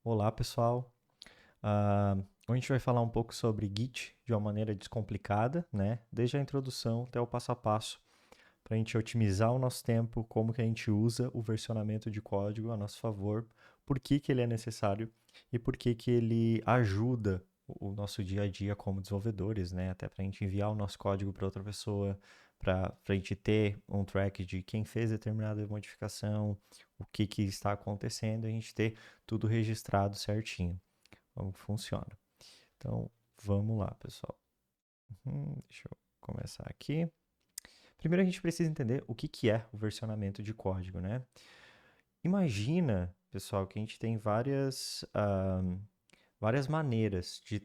Olá, pessoal. Ah, Hoje a gente vai falar um pouco sobre Git de uma maneira descomplicada, né? Desde a introdução até o passo a passo, para a gente otimizar o nosso tempo, como que a gente usa o versionamento de código a nosso favor, por que que ele é necessário e por que que ele ajuda o nosso dia a dia como desenvolvedores, né? Até para a gente enviar o nosso código para outra pessoa, para a gente ter um track de quem fez determinada modificação, o que que está acontecendo, a gente ter tudo registrado certinho. Como que funciona. Então, vamos lá, pessoal. Deixa eu começar aqui. Primeiro a gente precisa entender o que que é o versionamento de código, né? Imagina, pessoal, que a gente tem várias maneiras de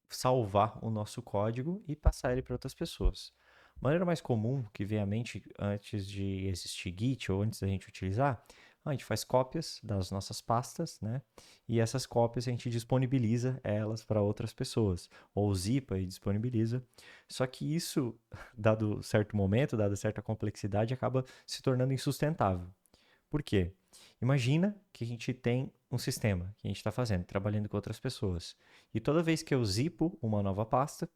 salvar o nosso código e passar ele para outras pessoas. A maneira mais comum que vem à mente antes de existir Git ou antes da gente utilizar, a gente faz cópias das nossas pastas, né? E essas cópias a gente disponibiliza elas para outras pessoas, ou zipa e disponibiliza. Só que isso, dado certo momento, dada certa complexidade, acaba se tornando insustentável. Por quê? Imagina que a gente tem um sistema que a gente está fazendo, trabalhando com outras pessoas. E toda vez que eu zipo uma nova pasta,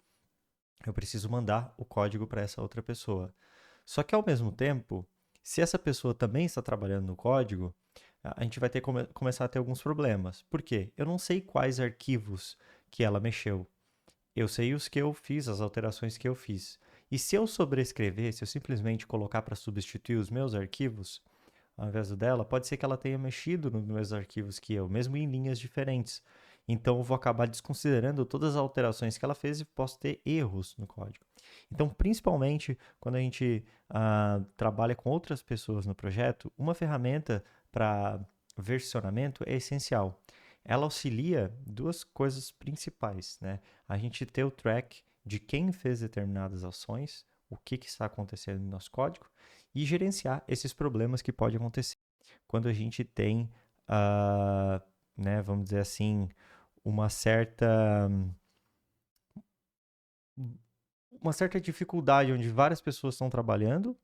eu preciso mandar o código para essa outra pessoa. Só que ao mesmo tempo, se essa pessoa também está trabalhando no código, a gente vai ter começar a ter alguns problemas. Por quê? Eu não sei quais arquivos que ela mexeu. Eu sei os que eu fiz, as alterações que eu fiz. E se eu sobrescrever, se eu simplesmente colocar para substituir os meus arquivos, ao invés do dela, pode ser que ela tenha mexido nos meus arquivos que eu, mesmo em linhas diferentes. Então eu vou acabar desconsiderando todas as alterações que ela fez e posso ter erros no código. Então, principalmente quando a gente trabalha com outras pessoas no projeto, uma ferramenta para versionamento é essencial. Ela auxilia duas coisas principais, né? A gente ter o track de quem fez determinadas ações, o que, que está acontecendo no nosso código, e gerenciar esses problemas que podem acontecer quando a gente tem, uh, né, vamos dizer assim, uma certa uma certa dificuldade onde várias pessoas estão trabalhando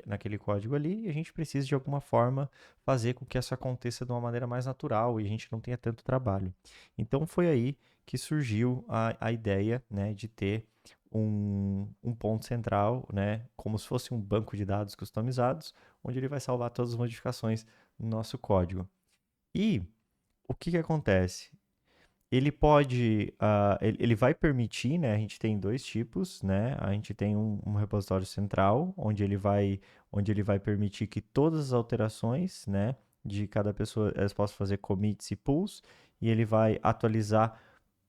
naquele código ali e a gente precisa de alguma forma fazer com que isso aconteça de uma maneira mais natural e a gente não tenha tanto trabalho. Então foi aí que surgiu a ideia, né, de ter um ponto central, né, como se fosse um banco de dados customizados, onde ele vai salvar todas as modificações no nosso código. E o que que acontece? Ele pode, ele vai permitir, né? A gente tem dois tipos, né? A gente tem um repositório central, onde ele vai permitir que todas as alterações, né, de cada pessoa, elas possam fazer commits e pulls, e ele vai atualizar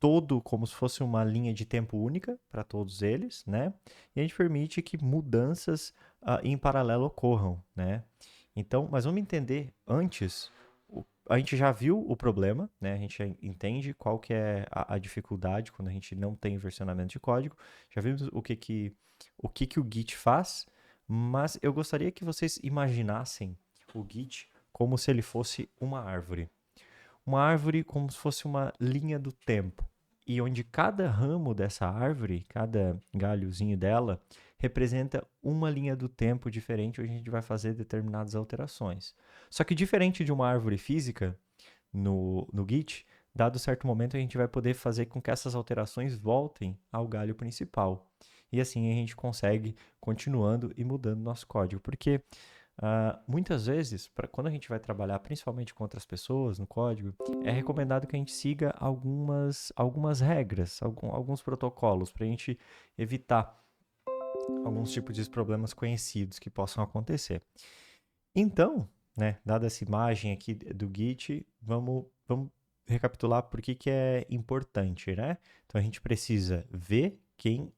todo como se fosse uma linha de tempo única para todos eles, né? E a gente permite que mudanças em paralelo ocorram, né? Então, mas vamos entender antes a gente já viu o problema, né? A gente já entende qual que é a dificuldade quando a gente não tem versionamento de código. Já vimos o que que o Git faz, mas eu gostaria que vocês imaginassem o Git como se ele fosse uma árvore. Uma árvore como se fosse uma linha do tempo. E onde cada ramo dessa árvore, cada galhozinho dela, representa uma linha do tempo diferente, onde a gente vai fazer determinadas alterações. Só que diferente de uma árvore física, no Git, dado certo momento a gente vai poder fazer com que essas alterações voltem ao galho principal. E assim a gente consegue continuando e mudando nosso código. Porque muitas vezes, quando a gente vai trabalhar principalmente com outras pessoas no código, é recomendado que a gente siga algumas regras, alguns protocolos, para a gente evitar alguns tipos de problemas conhecidos que possam acontecer. Então, né, dada essa imagem aqui do Git, vamos recapitular por que que é importante, né? Então a gente precisa ver quem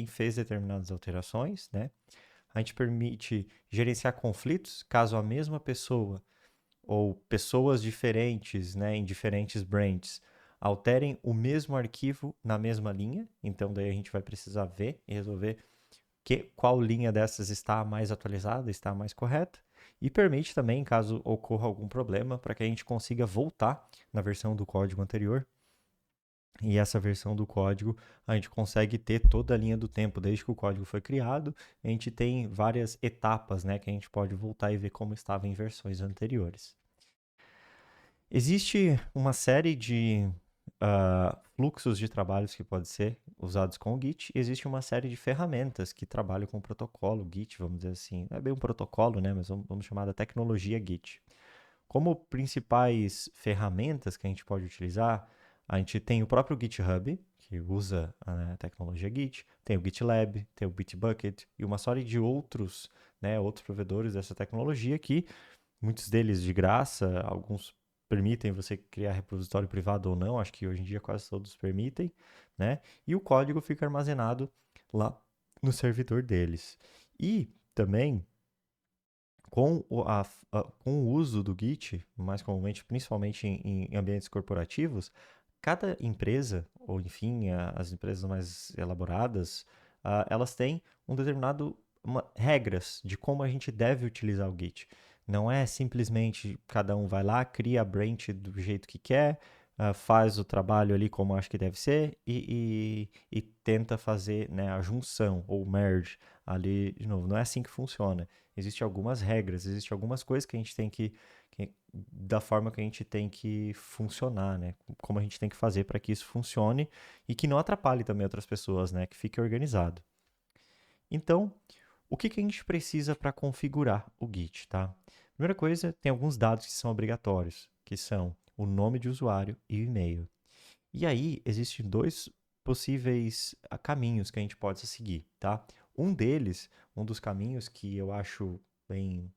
fez determinadas alterações, né? A gente permite gerenciar conflitos caso a mesma pessoa ou pessoas diferentes, né, em diferentes branches, alterem o mesmo arquivo na mesma linha. Então daí a gente vai precisar ver e resolver qual linha dessas está mais atualizada, está mais correta, e permite também, caso ocorra algum problema, para que a gente consiga voltar na versão do código anterior. E essa versão do código a gente consegue ter toda a linha do tempo, desde que o código foi criado, a gente tem várias etapas, né, que a gente pode voltar e ver como estava em versões anteriores. Existe uma série de fluxos de trabalhos que podem ser usados com o Git, e existe uma série de ferramentas que trabalham com o protocolo Git, vamos dizer assim. Não é bem um protocolo, né? Mas vamos chamar da tecnologia Git. Como principais ferramentas que a gente pode utilizar, a gente tem o próprio GitHub, que usa a tecnologia Git, tem o GitLab, tem o Bitbucket e uma série de outros, né, outros provedores dessa tecnologia que muitos deles de graça, alguns permitem você criar repositório privado ou não, acho que hoje em dia quase todos permitem, né? E o código fica armazenado lá no servidor deles. E também com o uso do Git, mais comumente, principalmente em ambientes corporativos, cada empresa, ou enfim, as empresas mais elaboradas, elas têm um determinado regras de como a gente deve utilizar o Git. Não é simplesmente cada um vai lá, cria a branch do jeito que quer, faz o trabalho ali como acho que deve ser e tenta fazer, né, a junção ou merge ali de novo. Não é assim que funciona. Existem algumas regras, existem algumas coisas que a gente tem da forma que a gente tem que funcionar, né? Como a gente tem que fazer para que isso funcione e que não atrapalhe também outras pessoas, né? Que fique organizado. Então, o que a gente precisa para configurar o Git, tá? Primeira coisa, tem alguns dados que são obrigatórios, que são o nome de usuário e o e-mail. E aí, existem dois possíveis caminhos que a gente pode seguir, tá? Um deles, um dos caminhos que eu acho bem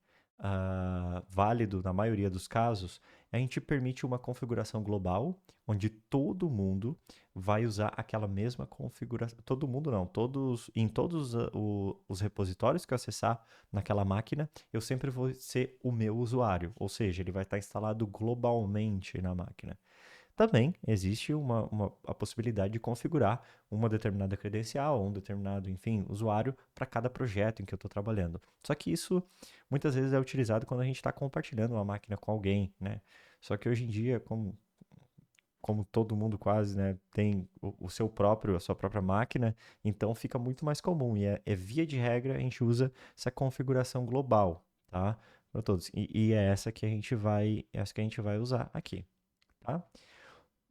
válido na maioria dos casos, a gente permite uma configuração global, onde todo mundo vai usar aquela mesma configuração. Todo mundo não, em todos os repositórios que eu acessar naquela máquina, eu sempre vou ser o meu usuário, ou seja, ele vai estar instalado globalmente na máquina. Também existe a possibilidade de configurar uma determinada credencial, um determinado, enfim, usuário para cada projeto em que eu estou trabalhando. Só que isso muitas vezes é utilizado quando a gente está compartilhando uma máquina com alguém, né? Só que hoje em dia, como todo mundo quase, né, tem a sua própria máquina, então fica muito mais comum. E é via de regra a gente usa essa configuração global, tá? Para todos. E é essa que a gente vai usar aqui, tá?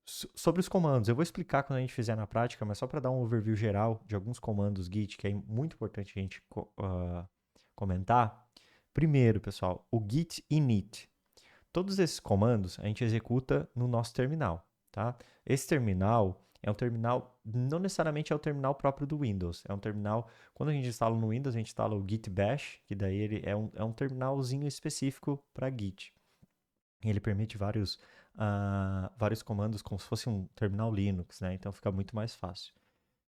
Sobre os comandos, eu vou explicar quando a gente fizer na prática, mas só para dar um overview geral de alguns comandos Git, que é muito importante a gente comentar. Primeiro, pessoal, o git init. Todos esses comandos a gente executa no nosso terminal, tá? Esse terminal é um terminal, não necessariamente é o terminal próprio do Windows, é um terminal, quando a gente instala no Windows, a gente instala o git bash, que daí ele é um terminalzinho específico para Git. Ele permite vários comandos como se fosse um terminal Linux, né? Então fica muito mais fácil.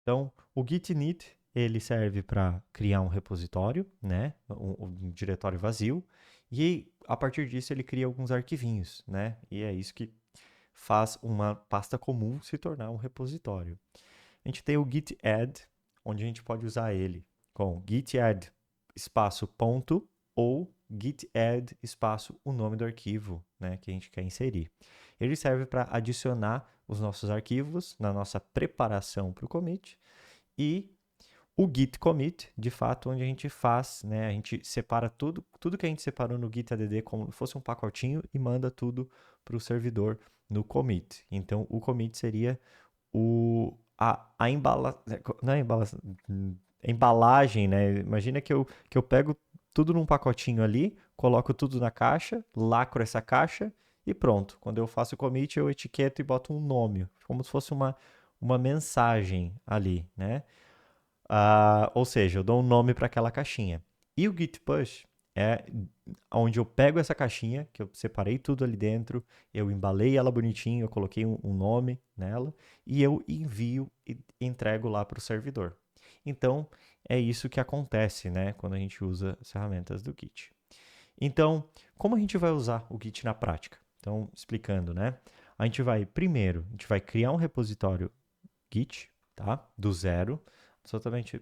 Então, o git init, ele serve para criar um repositório, né? Um diretório vazio, e a partir disso ele cria alguns arquivinhos, né? E é isso que faz uma pasta comum se tornar um repositório. A gente tem o git add, onde a gente pode usar ele com git add espaço ponto ou git add espaço o nome do arquivo, né, que a gente quer inserir. Ele serve para adicionar os nossos arquivos na nossa preparação para o commit e o git commit, de fato, onde a gente faz, né, a gente separa tudo que a gente separou no git add como se fosse um pacotinho e manda tudo para o servidor no commit. Então, o commit seria a não é embalagem, né? Imagina que eu pego tudo num pacotinho ali, coloco tudo na caixa, lacro essa caixa e pronto. Quando eu faço o commit, eu etiqueto e boto um nome, como se fosse uma mensagem ali, né? Ou seja, eu dou um nome para aquela caixinha. E o git push é onde eu pego essa caixinha, que eu separei tudo ali dentro, eu embalei ela bonitinho, eu coloquei um nome nela, e eu envio e entrego lá para o servidor. Então, é isso que acontece, né, quando a gente usa as ferramentas do Git. Então, como a gente vai usar o Git na prática? Então, explicando, né? Primeiro, a gente vai criar um repositório Git, tá? Do zero. Absolutamente.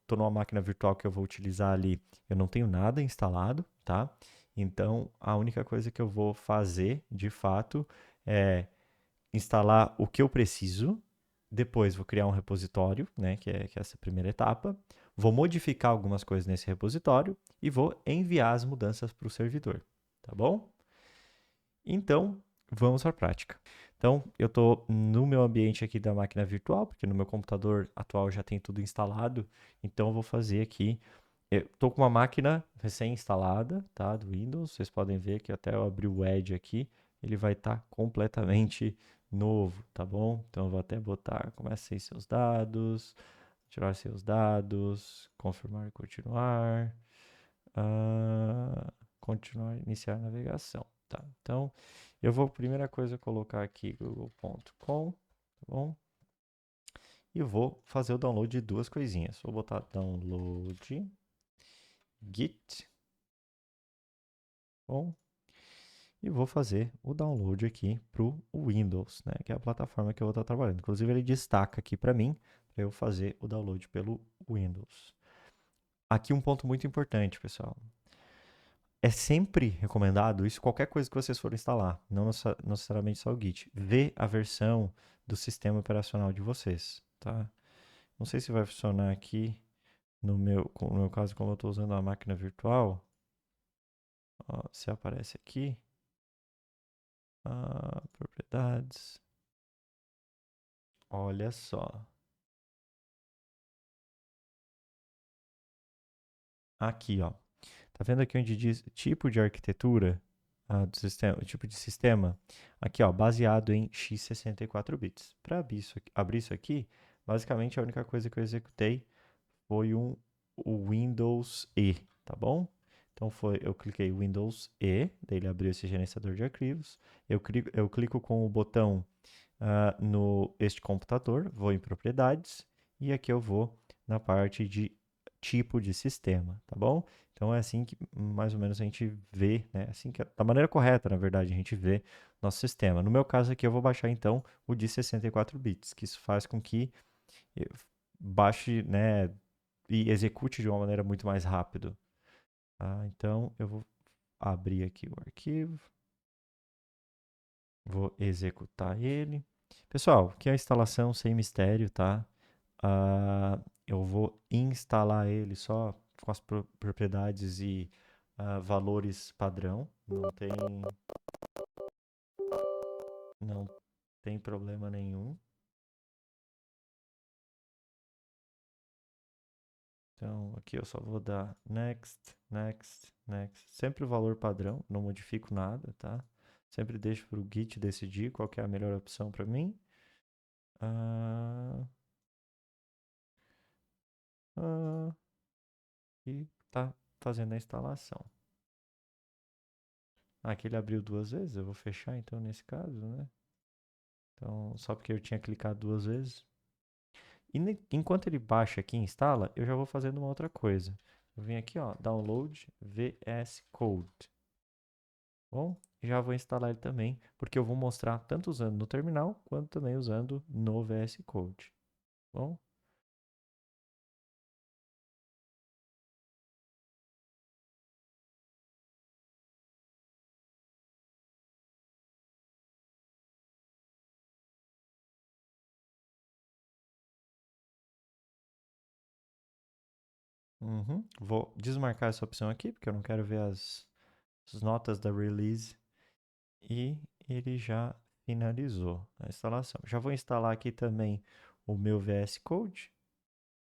Tô numa máquina virtual que eu vou utilizar ali. Eu não tenho nada instalado, tá? Então, a única coisa que eu vou fazer, de fato, é instalar o que eu preciso. Depois, vou criar um repositório, né? Que é essa primeira etapa. Vou modificar algumas coisas nesse repositório e vou enviar as mudanças para o servidor, tá bom? Então, vamos para a prática. Então, eu estou no meu ambiente aqui da máquina virtual, porque no meu computador atual já tem tudo instalado. Então, eu vou fazer aqui. Eu estou com uma máquina recém-instalada, tá, do Windows. Vocês podem ver que até eu abri o Edge aqui, ele vai estar completamente novo, tá bom? Então, eu vou até botar, comece seus dados, tirar seus dados, confirmar e continuar. Continuar, iniciar a navegação. Tá, então eu vou, primeira coisa, colocar aqui google.com, tá bom? E vou fazer o download de duas coisinhas. Vou botar download git, bom? E vou fazer o download aqui para o Windows, né? Que é a plataforma que eu vou estar trabalhando. Inclusive, ele destaca aqui para mim, para eu fazer o download pelo Windows. Aqui um ponto muito importante, pessoal. É sempre recomendado isso, qualquer coisa que vocês forem instalar, não necessariamente só o Git. Ver a versão do sistema operacional de vocês, tá? Não sei se vai funcionar aqui no meu caso, como eu estou usando a máquina virtual. Ó, se aparece aqui, propriedades. Olha só. Aqui, ó. Tá vendo aqui onde diz tipo de arquitetura do sistema, tipo de sistema? Aqui, ó, baseado em x64 bits. Para abrir isso aqui, basicamente a única coisa que eu executei foi o Windows E, tá bom? Então eu cliquei Windows E, daí ele abriu esse gerenciador de arquivos. Eu clico com o botão no este computador, vou em propriedades e aqui eu vou na parte de tipo de sistema, tá bom? Então é assim que mais ou menos a gente vê, né? Assim que da maneira correta, na verdade, a gente vê nosso sistema. No meu caso aqui eu vou baixar então o de 64 bits, que isso faz com que eu baixe, né, e execute de uma maneira muito mais rápido. Então eu vou abrir aqui o arquivo, vou executar ele. Pessoal, aqui é a instalação sem mistério, tá? Eu vou instalar ele só com as propriedades e valores padrão. Não tem problema nenhum. Então, aqui eu só vou dar next, next, next. Sempre o valor padrão, não modifico nada, tá? Sempre deixo para o Git decidir qual que é a melhor opção para mim. Ah, ah, e tá fazendo a instalação. Aqui ele abriu duas vezes, eu vou fechar então nesse caso, né? Então, só porque eu tinha clicado duas vezes. E enquanto ele baixa aqui e instala, eu já vou fazendo uma outra coisa. Eu venho aqui, ó, download VS Code. Bom, já vou instalar ele também, porque eu vou mostrar tanto usando no terminal, quanto também usando no VS Code. Bom, vou desmarcar essa opção aqui, porque eu não quero ver as notas da release. E ele já finalizou a instalação. Já vou instalar aqui também o meu VS Code,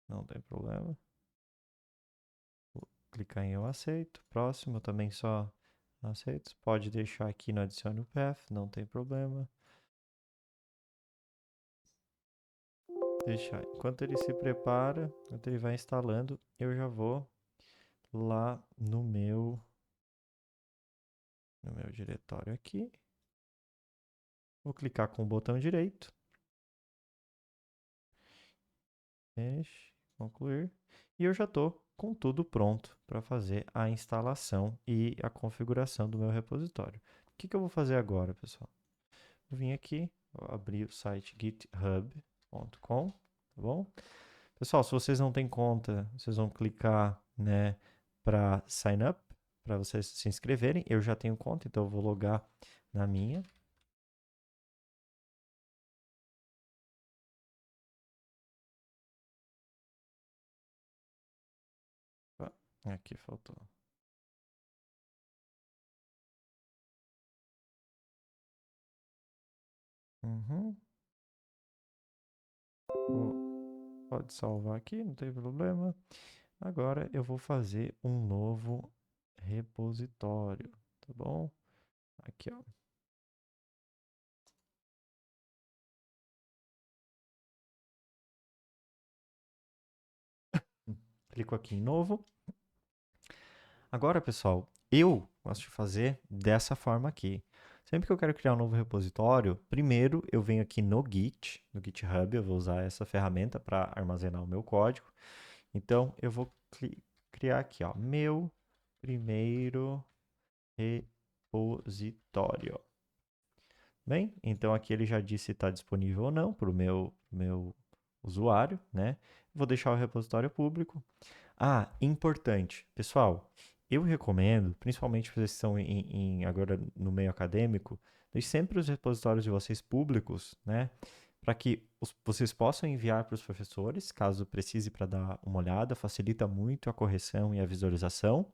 não tem problema. Vou clicar em eu aceito. Próximo, também só aceito. Pode deixar aqui no adicione o path, não tem problema. Deixar. Enquanto ele se prepara, enquanto ele vai instalando, eu já vou lá no meu diretório aqui. Vou clicar com o botão direito. Finish, concluir. E eu já estou com tudo pronto para fazer a instalação e a configuração do meu repositório. O que eu vou fazer agora, pessoal? Vou vir aqui, vou abrir o site github.com, tá bom? Pessoal, se vocês não têm conta, vocês vão clicar, né, para sign up, para vocês se inscreverem. Eu já tenho conta, então eu vou logar na minha. Aqui faltou. Uhum. Pode salvar aqui, não tem problema. Agora eu vou fazer um novo repositório, tá bom? Aqui, ó. Clico aqui em novo. Agora, pessoal, eu gosto de fazer dessa forma aqui. Sempre que eu quero criar um novo repositório, primeiro eu venho aqui no Git, no GitHub, eu vou usar essa ferramenta para armazenar o meu código. Então, eu vou criar aqui, ó, meu primeiro repositório. Bem, então aqui ele já disse se está disponível ou não para o meu usuário, né? Vou deixar o repositório público. Ah, importante, pessoal, eu recomendo, principalmente vocês que estão agora no meio acadêmico, deixe sempre os repositórios de vocês públicos, né? Para que vocês possam enviar para os professores, caso precise para dar uma olhada, facilita muito a correção e a visualização.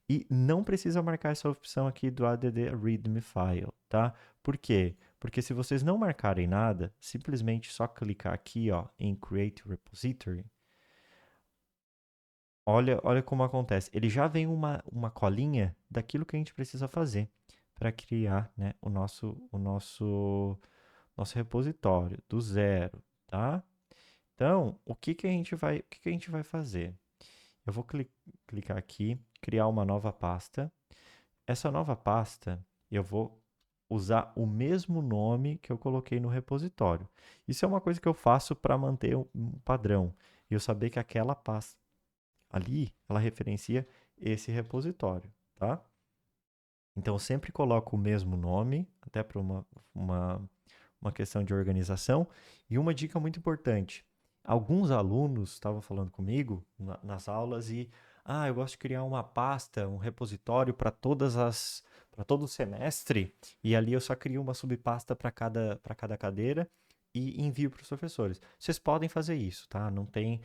E não precisa marcar essa opção aqui do add readme file, tá? Por quê? Porque se vocês não marcarem nada, simplesmente só clicar aqui, ó, em Create Repository, olha como acontece. Ele já vem uma colinha daquilo que a gente precisa fazer para criar, né, o nosso repositório do zero, tá? Então, o que que a gente vai fazer? Eu vou clicar aqui, criar uma nova pasta. Essa nova pasta, eu vou usar o mesmo nome que eu coloquei no repositório. Isso é uma coisa que eu faço para manter um padrão. E eu saber que aquela pasta ali, ela referencia esse repositório, tá? Então, eu sempre coloco o mesmo nome, até para uma questão de organização. E uma dica muito importante: alguns alunos estavam falando comigo nas aulas e, eu gosto de criar uma pasta, um repositório para todo o semestre, e ali eu só crio uma subpasta para cada cadeira e envio para os professores. Vocês podem fazer isso, tá? Não tem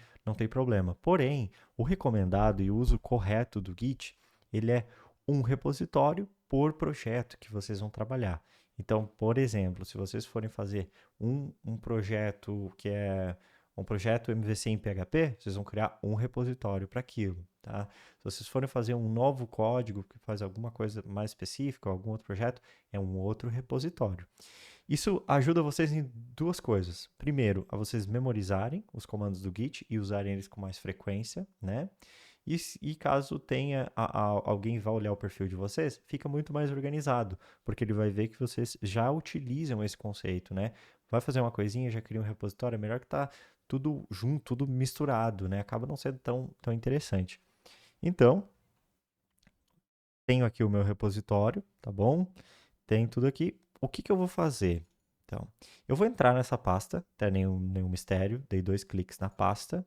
problema. Porém, o recomendado e o uso correto do Git, ele é um repositório por projeto que vocês vão trabalhar. Então, por exemplo, se vocês forem fazer um projeto que é um projeto MVC em PHP, vocês vão criar um repositório para aquilo, tá? Se vocês forem fazer um novo código que faz alguma coisa mais específica, algum outro projeto, é um outro repositório. Isso ajuda vocês em duas coisas. Primeiro, a vocês memorizarem os comandos do Git e usarem eles com mais frequência, né? E caso tenha alguém vá olhar o perfil de vocês, fica muito mais organizado, porque ele vai ver que vocês já utilizam esse conceito, né? Vai fazer uma coisinha, já cria um repositório, é melhor que tá tudo junto, tudo misturado, né? Acaba não sendo tão interessante. Então, tenho aqui o meu repositório, tá bom? Tem tudo aqui. O que que eu vou fazer? Então, eu vou entrar nessa pasta, não tem nenhum mistério, dei 2 cliques na pasta.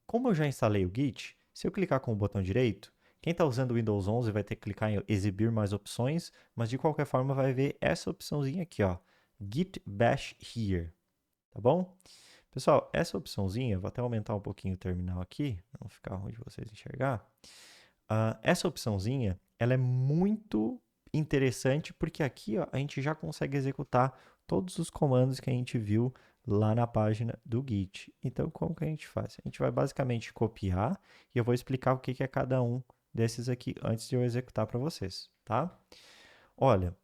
Como eu já instalei o Git, se eu clicar com o botão direito, quem está usando o Windows 11 vai ter que clicar em exibir mais opções, mas de qualquer forma vai ver essa opçãozinha aqui, ó, Git Bash Here, tá bom? Pessoal, essa opçãozinha, vou até aumentar um pouquinho o terminal aqui, para não ficar ruim de vocês enxergar. Essa opçãozinha, ela é muito interessante porque aqui, ó, a gente já consegue executar todos os comandos que a gente viu lá na página do Git. Então, como que a gente faz? A gente vai basicamente copiar e eu vou explicar o que que é cada um desses aqui antes de eu executar para vocês, tá? Olha,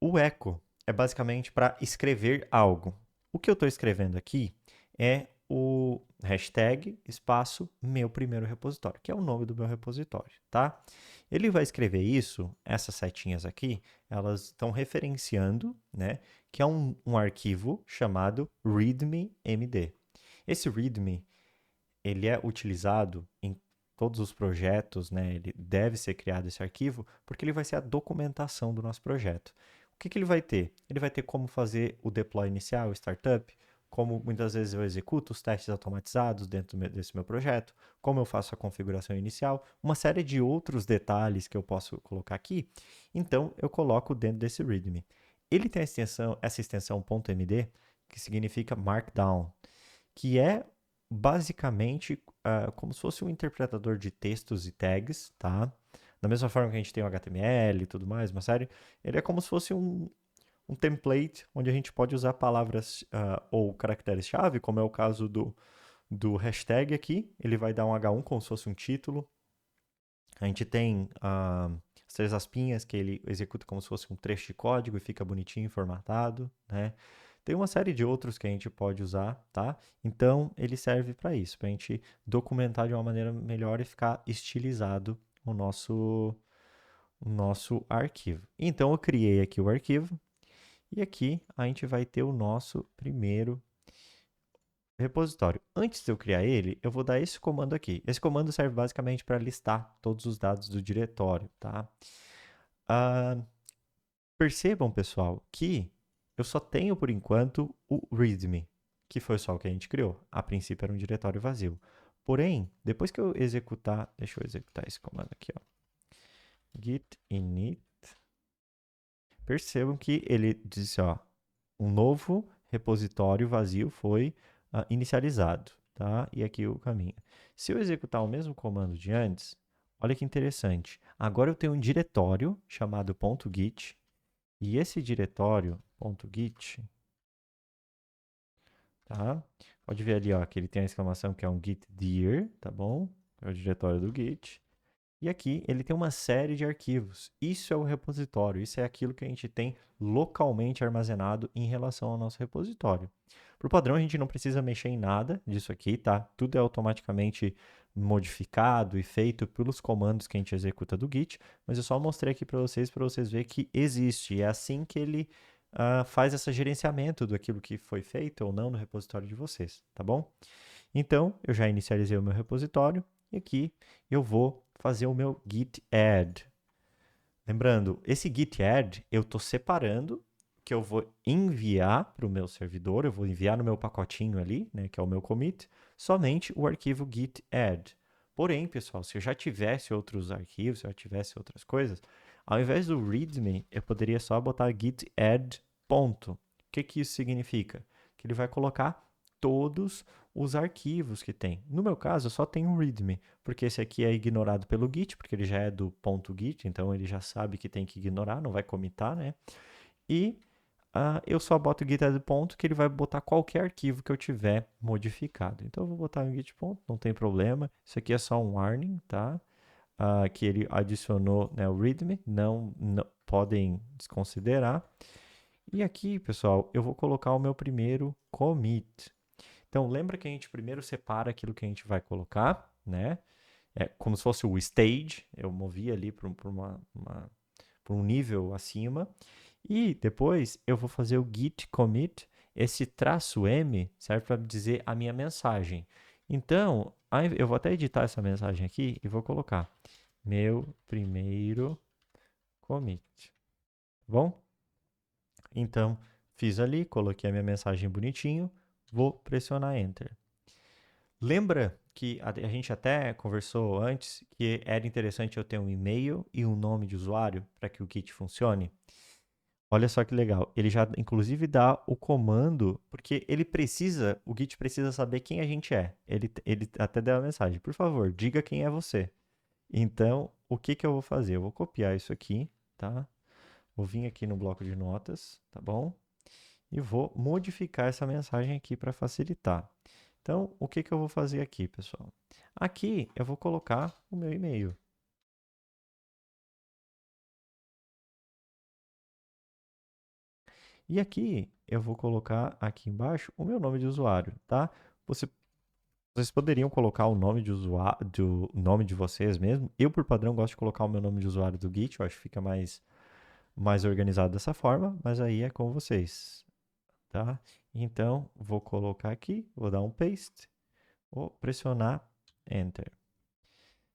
o echo é basicamente para escrever algo. O que eu estou escrevendo aqui é o hashtag espaço meu primeiro repositório, que é o nome do meu repositório, tá? Ele vai escrever isso, essas setinhas aqui, elas estão referenciando, né, que é um arquivo chamado readme.md. Esse readme, ele é utilizado em todos os projetos, né? Ele deve ser criado esse arquivo, porque ele vai ser a documentação do nosso projeto. O que que ele vai ter? Ele vai ter como fazer o deploy inicial, o startup, como muitas vezes eu executo os testes automatizados dentro desse meu projeto, como eu faço a configuração inicial, uma série de outros detalhes que eu posso colocar aqui. Então, eu coloco dentro desse README. Ele tem essa extensão .md, que significa Markdown, que é basicamente como se fosse um interpretador de textos e tags, tá? Da mesma forma que a gente tem o HTML e tudo mais, uma série, ele é como se fosse um template onde a gente pode usar palavras ou caracteres-chave, como é o caso do hashtag aqui. Ele vai dar um H1 como se fosse um título. A gente tem as 3 aspinhas que ele executa como se fosse um trecho de código e fica bonitinho, formatado, né? Tem uma série de outros que a gente pode usar, tá? Então, ele serve para isso, para a gente documentar de uma maneira melhor e ficar estilizado o nosso arquivo. Então, eu criei aqui o arquivo e aqui a gente vai ter o nosso primeiro repositório. Antes de eu criar ele, eu vou dar esse comando aqui. Esse comando serve basicamente para listar todos os dados do diretório, tá? Percebam, pessoal, que eu só tenho, por enquanto, o README, que foi só o que a gente criou. A princípio era um diretório vazio. Porém, depois que eu executar... Deixa eu executar esse comando aqui, ó. Git init. Percebam que ele disse, ó, um novo repositório vazio foi inicializado, tá? E aqui o caminho. Se eu executar o mesmo comando de antes, olha que interessante. Agora eu tenho um diretório chamado .git, e esse diretório .git, tá? Pode ver ali, ó, que ele tem a exclamação que é um git dir, tá bom? É o diretório do Git. E aqui ele tem uma série de arquivos. Isso é o repositório, isso é aquilo que a gente tem localmente armazenado em relação ao nosso repositório. Por padrão, a gente não precisa mexer em nada disso aqui, tá? Tudo é automaticamente modificado e feito pelos comandos que a gente executa do Git, mas eu só mostrei aqui para vocês verem que existe. E é assim que ele faz esse gerenciamento daquilo que foi feito ou não no repositório de vocês, tá bom? Então, eu já inicializei o meu repositório e aqui eu vou fazer o meu git add. Lembrando, esse git add eu estou separando, que eu vou enviar para o meu servidor, eu vou enviar no meu pacotinho ali, né, que é o meu commit, somente o arquivo git add. Porém, pessoal, se eu já tivesse outros arquivos, se eu já tivesse outras coisas, ao invés do readme, eu poderia só botar git add ponto. O que isso significa? Que ele vai colocar todos os arquivos que tem. No meu caso, eu só tenho um readme, porque esse aqui é ignorado pelo Git, porque ele já é do .git, então ele já sabe que tem que ignorar, não vai comitar, né? E eu só boto o git add ponto, que ele vai botar qualquer arquivo que eu tiver modificado. Então eu vou botar um git ponto, não tem problema. Isso aqui é só um warning, tá? Que ele adicionou, né, o readme, não podem desconsiderar. E aqui, pessoal, eu vou colocar o meu primeiro commit. Então, lembra que a gente primeiro separa aquilo que a gente vai colocar, né? É como se fosse o stage, eu movi ali para um nível acima. E depois eu vou fazer o git commit. Esse traço M serve para dizer a minha mensagem. Então, eu vou até editar essa mensagem aqui e vou colocar meu primeiro commit. Bom? Então, fiz ali, coloquei a minha mensagem bonitinho, vou pressionar Enter. Lembra que a gente até conversou antes que era interessante eu ter um e-mail e um nome de usuário para que o Git funcione? Olha só que legal. Ele já, inclusive, dá o comando, porque o Git precisa saber quem a gente é. Ele até deu a mensagem, por favor, diga quem é você. Então, o que eu vou fazer? Eu vou copiar isso aqui, tá? Vou vir aqui no bloco de notas, tá bom? E vou modificar essa mensagem aqui para facilitar. Então, o que eu vou fazer aqui, pessoal? Aqui eu vou colocar o meu e-mail. E aqui eu vou colocar aqui embaixo o meu nome de usuário, tá? Vocês poderiam colocar o nome de usuário, do nome de vocês mesmo. Eu, por padrão, gosto de colocar o meu nome de usuário do Git, eu acho que fica mais organizado dessa forma, mas aí é com vocês, tá? Então, vou colocar aqui, vou dar um paste, vou pressionar Enter.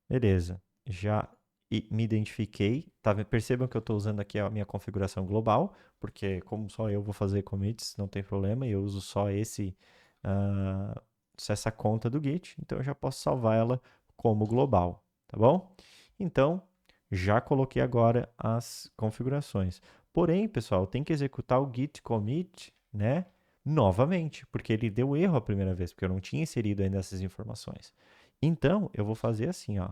Beleza, já me identifiquei. Tá, percebam que eu estou usando aqui a minha configuração global, porque como só eu vou fazer commits, não tem problema, e eu uso só essa conta do Git, então eu já posso salvar ela como global, tá bom? Então, já coloquei agora as configurações. Porém, pessoal, tem que executar o git commit, né, novamente, porque ele deu erro a primeira vez, porque eu não tinha inserido ainda essas informações. Então, eu vou fazer assim, ó,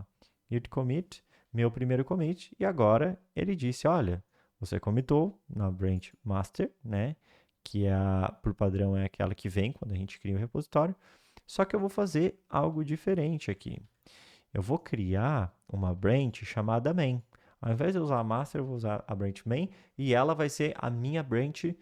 git commit, meu primeiro commit, e agora ele disse, olha, você commitou na branch master, né? Que por padrão é aquela que vem quando a gente cria o repositório. Só que eu vou fazer algo diferente aqui. Eu vou criar uma branch chamada main. Ao invés de eu usar a master, eu vou usar a branch main e ela vai ser a minha branch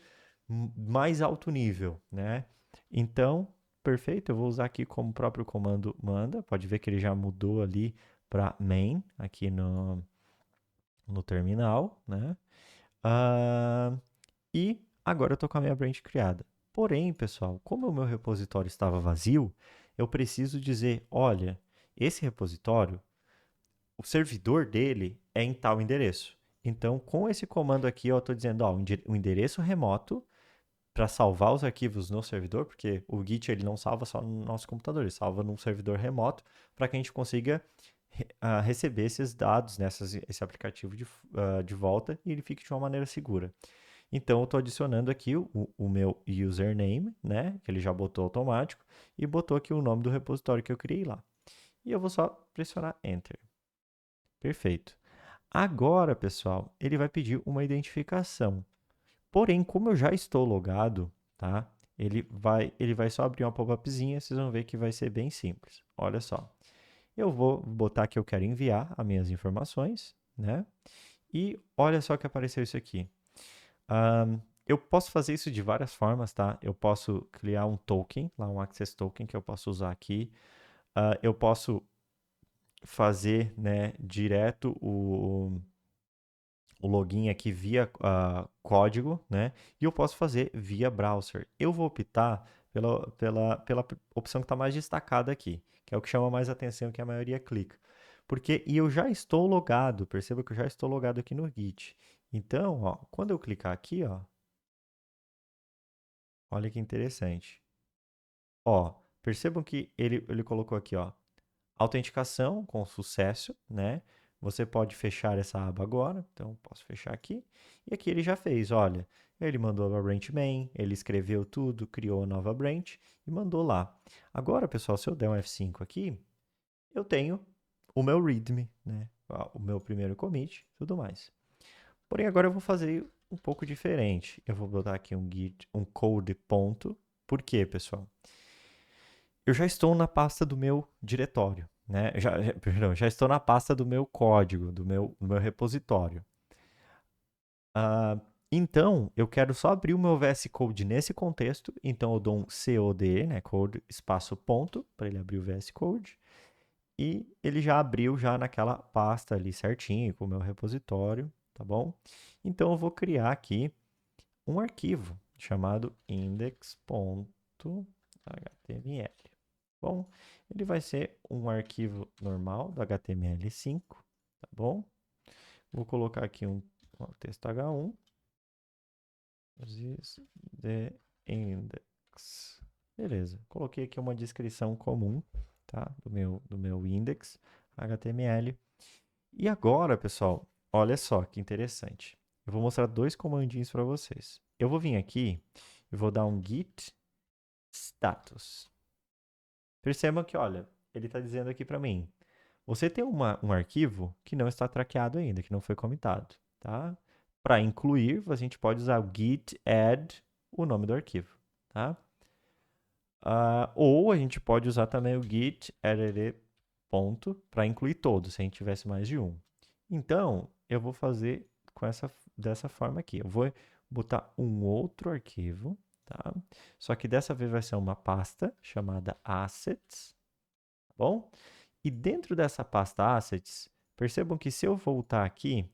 mais alto nível, né? Então, perfeito, eu vou usar aqui como o próprio comando manda. Pode ver que ele já mudou ali para main aqui no terminal, né? E agora eu estou com a minha branch criada. Porém, pessoal, como o meu repositório estava vazio, eu preciso dizer, olha, esse repositório, o servidor dele é em tal endereço. Então, com esse comando aqui, eu estou dizendo, ó, o endereço remoto para salvar os arquivos no servidor, porque o Git ele não salva só no nosso computador, ele salva num servidor remoto para que a gente consiga receber esses dados, né, esse aplicativo de volta e ele fique de uma maneira segura. Então, eu estou adicionando aqui o meu username, né, que ele já botou automático, e botou aqui o nome do repositório que eu criei lá. E eu vou só pressionar Enter. Perfeito. Agora, pessoal, ele vai pedir uma identificação. Porém, como eu já estou logado, tá? Ele vai só abrir uma pop-upzinha, vocês vão ver que vai ser bem simples. Olha só. Eu vou botar que eu quero enviar as minhas informações, né? E olha só que apareceu isso aqui. Eu posso fazer isso de várias formas, tá? Eu posso criar um token, lá um access token que eu posso usar aqui. Eu posso fazer, né, direto o login aqui via código, né? E eu posso fazer via browser. Eu vou optar pela opção que está mais destacada aqui, que é o que chama mais atenção, que a maioria clica. E eu já estou logado, perceba que eu já estou logado aqui no Git. Então, ó, quando eu clicar aqui, ó, olha que interessante. Ó, percebam que ele colocou aqui, ó, autenticação com sucesso, né? Você pode fechar essa aba agora, então posso fechar aqui. E aqui ele já fez, olha, ele mandou a branch main, ele escreveu tudo, criou a nova branch e mandou lá. Agora, pessoal, se eu der um F5 aqui, eu tenho o meu readme, né? O meu primeiro commit, tudo mais. Porém, agora eu vou fazer um pouco diferente. Eu vou botar aqui um git, um code ponto. Por quê, pessoal? Eu já estou na pasta do meu diretório, né? Perdão, já estou na pasta do meu código, do meu repositório. Então, eu quero só abrir o meu VS Code nesse contexto, então eu dou um COD, né, code espaço ponto, para ele abrir o VS Code, e ele já abriu já naquela pasta ali certinho, com o meu repositório, tá bom? Então, eu vou criar aqui um arquivo chamado index.html. Bom, ele vai ser um arquivo normal do HTML5, tá bom? Vou colocar aqui um texto H1, this the index. Beleza, coloquei aqui uma descrição comum, tá? Do meu index HTML. E agora, pessoal, olha só que interessante. Eu vou mostrar dois comandinhos para vocês. Eu vou vir aqui e vou dar um git status. Percebam que, olha, ele está dizendo aqui para mim, você tem um arquivo que não está traqueado ainda, que não foi comitado, tá? Para incluir, a gente pode usar o git add, o nome do arquivo, tá? Ou a gente pode usar também o git add ponto para incluir todos, se a gente tivesse mais de um. Então, eu vou fazer dessa forma aqui. Eu vou botar um outro arquivo, tá? Só que dessa vez vai ser uma pasta chamada assets, tá bom? E dentro dessa pasta assets, percebam que se eu voltar aqui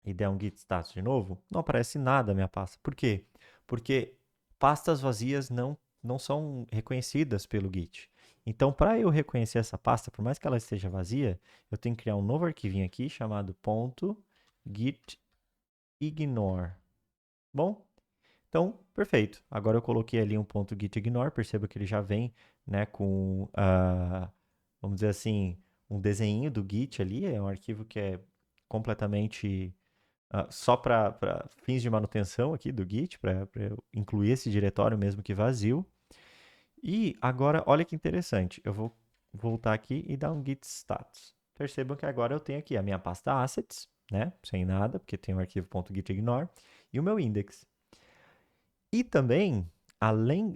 e der um git status de novo, não aparece nada na minha pasta. Por quê? Porque pastas vazias não são reconhecidas pelo Git. Então, para eu reconhecer essa pasta, por mais que ela esteja vazia, eu tenho que criar um novo arquivinho aqui chamado .gitignore. Bom, então, perfeito. Agora eu coloquei ali um .gitignore, perceba que ele já vem, né, com, vamos dizer assim, um desenho do Git ali, é um arquivo que é completamente só para fins de manutenção aqui do Git, para eu incluir esse diretório mesmo que vazio. E agora, olha que interessante, eu vou voltar aqui e dar um git status. Percebam que agora eu tenho aqui a minha pasta assets, né? Sem nada, porque tem o arquivo .gitignore e o meu index. E também, além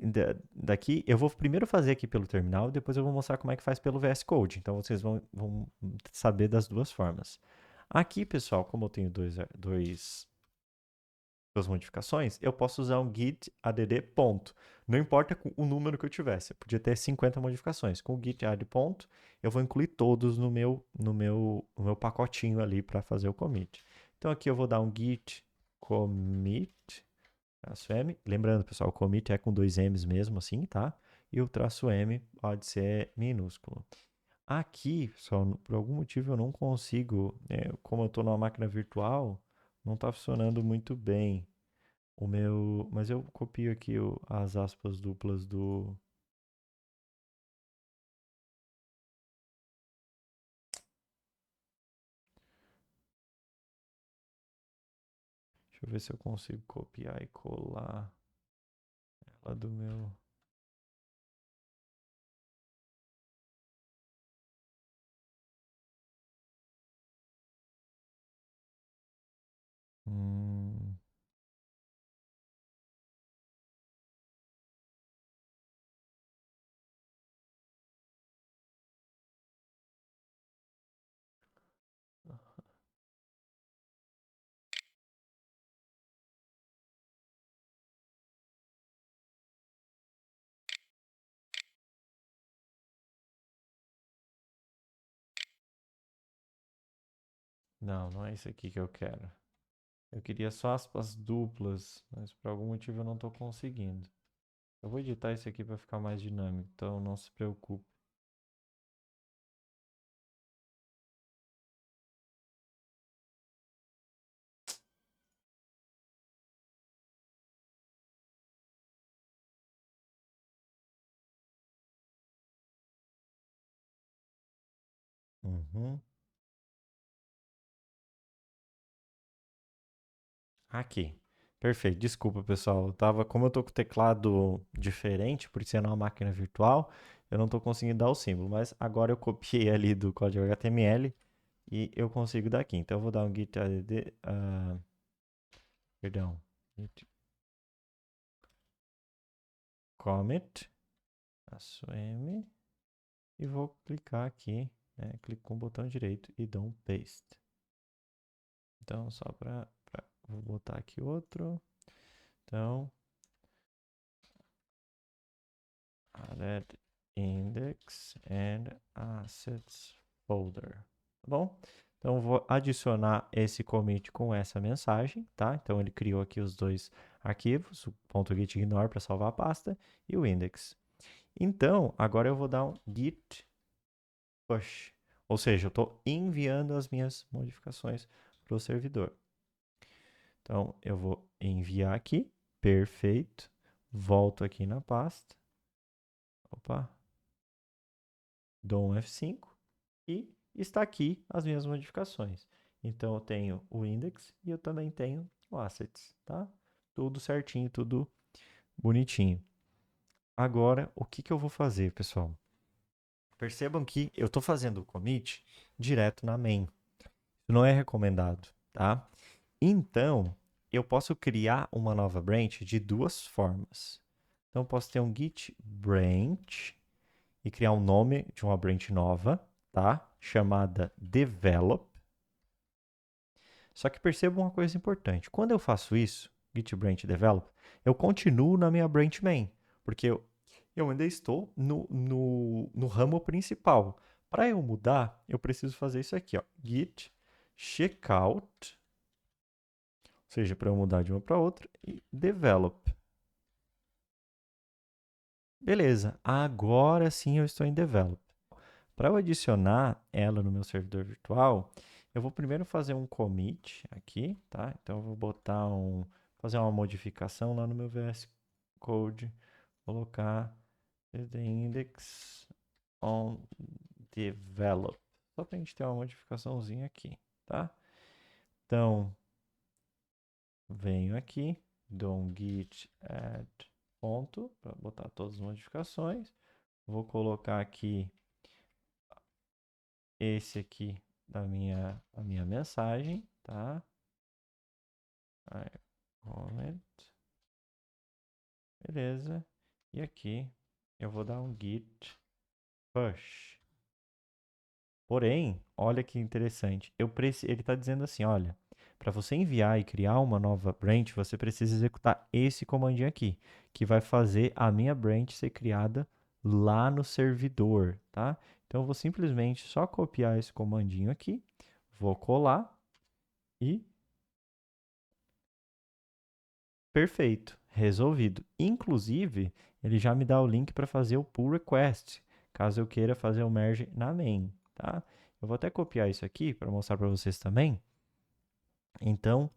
daqui, eu vou primeiro fazer aqui pelo terminal, depois eu vou mostrar como é que faz pelo VS Code. Então vocês vão saber das duas formas. Aqui, pessoal, como eu tenho duas modificações, eu posso usar um git add ponto. Não importa o número que eu tivesse, eu podia ter 50 modificações. Com o git add ponto, eu vou incluir todos no meu pacotinho ali para fazer o commit. Então aqui eu vou dar um git commit traço M. Lembrando, pessoal, o commit é com 2 M's mesmo, assim, tá? E o traço M pode ser minúsculo. Aqui, só por algum motivo eu não consigo, como eu estou numa máquina virtual, não está funcionando muito bem o meu, mas eu copio aqui as aspas duplas do. Deixa eu ver se eu consigo copiar e colar ela do meu. Hum, não, não é isso aqui que eu quero. Eu queria só aspas duplas, mas por algum motivo eu não estou conseguindo. Eu vou editar isso aqui para ficar mais dinâmico, então não se preocupe. Uhum. Aqui. Perfeito. Desculpa, pessoal. Como eu tô com o teclado diferente, por ser uma máquina virtual, eu não tô conseguindo dar o símbolo, mas agora eu copiei ali do código HTML e eu consigo dar aqui. Então eu vou dar um git add, perdão, git commit, traço M, e vou clicar aqui, né? Clico com o botão direito e dou um paste. Então, só vou botar aqui outro. Então, add index and assets folder. Tá bom? Então, vou adicionar esse commit com essa mensagem, tá? Então, ele criou aqui os dois arquivos, o .gitignore para salvar a pasta e o index. Então, agora eu vou dar um git push, ou seja, eu estou enviando as minhas modificações para o servidor. Então, eu vou enviar aqui, perfeito, volto aqui na pasta, opa, dou um F5 e está aqui as minhas modificações. Então, eu tenho o index e eu também tenho o assets, tá? Tudo certinho, tudo bonitinho. Agora, o que eu vou fazer, pessoal? Percebam que eu estou fazendo o commit direto na main. Isso não é recomendado, tá? Então, eu posso criar uma nova branch de duas formas. Então, eu posso ter um git branch e criar um nome de uma branch nova, tá? Chamada develop. Só que perceba uma coisa importante. Quando eu faço isso, git branch develop, eu continuo na minha branch main, porque eu ainda estou no ramo principal. Para eu mudar, eu preciso fazer isso aqui, ó, git checkout, ou seja, para eu mudar de uma para outra, e develop. Beleza, agora sim eu estou em develop. Para eu adicionar ela no meu servidor virtual, eu vou primeiro fazer um commit aqui, tá? Então eu vou fazer uma modificação lá no meu VS Code, colocar the index on develop, só para a gente ter uma modificaçãozinha aqui, tá? Então, venho aqui, dou um git add ponto para botar todas as modificações, vou colocar aqui esse aqui a minha mensagem, tá? Aí, comment. Beleza. E aqui eu vou dar um git push. Porém, olha que interessante. Ele está dizendo assim, olha, para você enviar e criar uma nova branch, você precisa executar esse comandinho aqui, que vai fazer a minha branch ser criada lá no servidor, tá? Então, eu vou simplesmente só copiar esse comandinho aqui, vou colar e perfeito, resolvido. Inclusive, ele já me dá o link para fazer o pull request, caso eu queira fazer o merge na main, tá? Eu vou até copiar isso aqui para mostrar para vocês também. Então,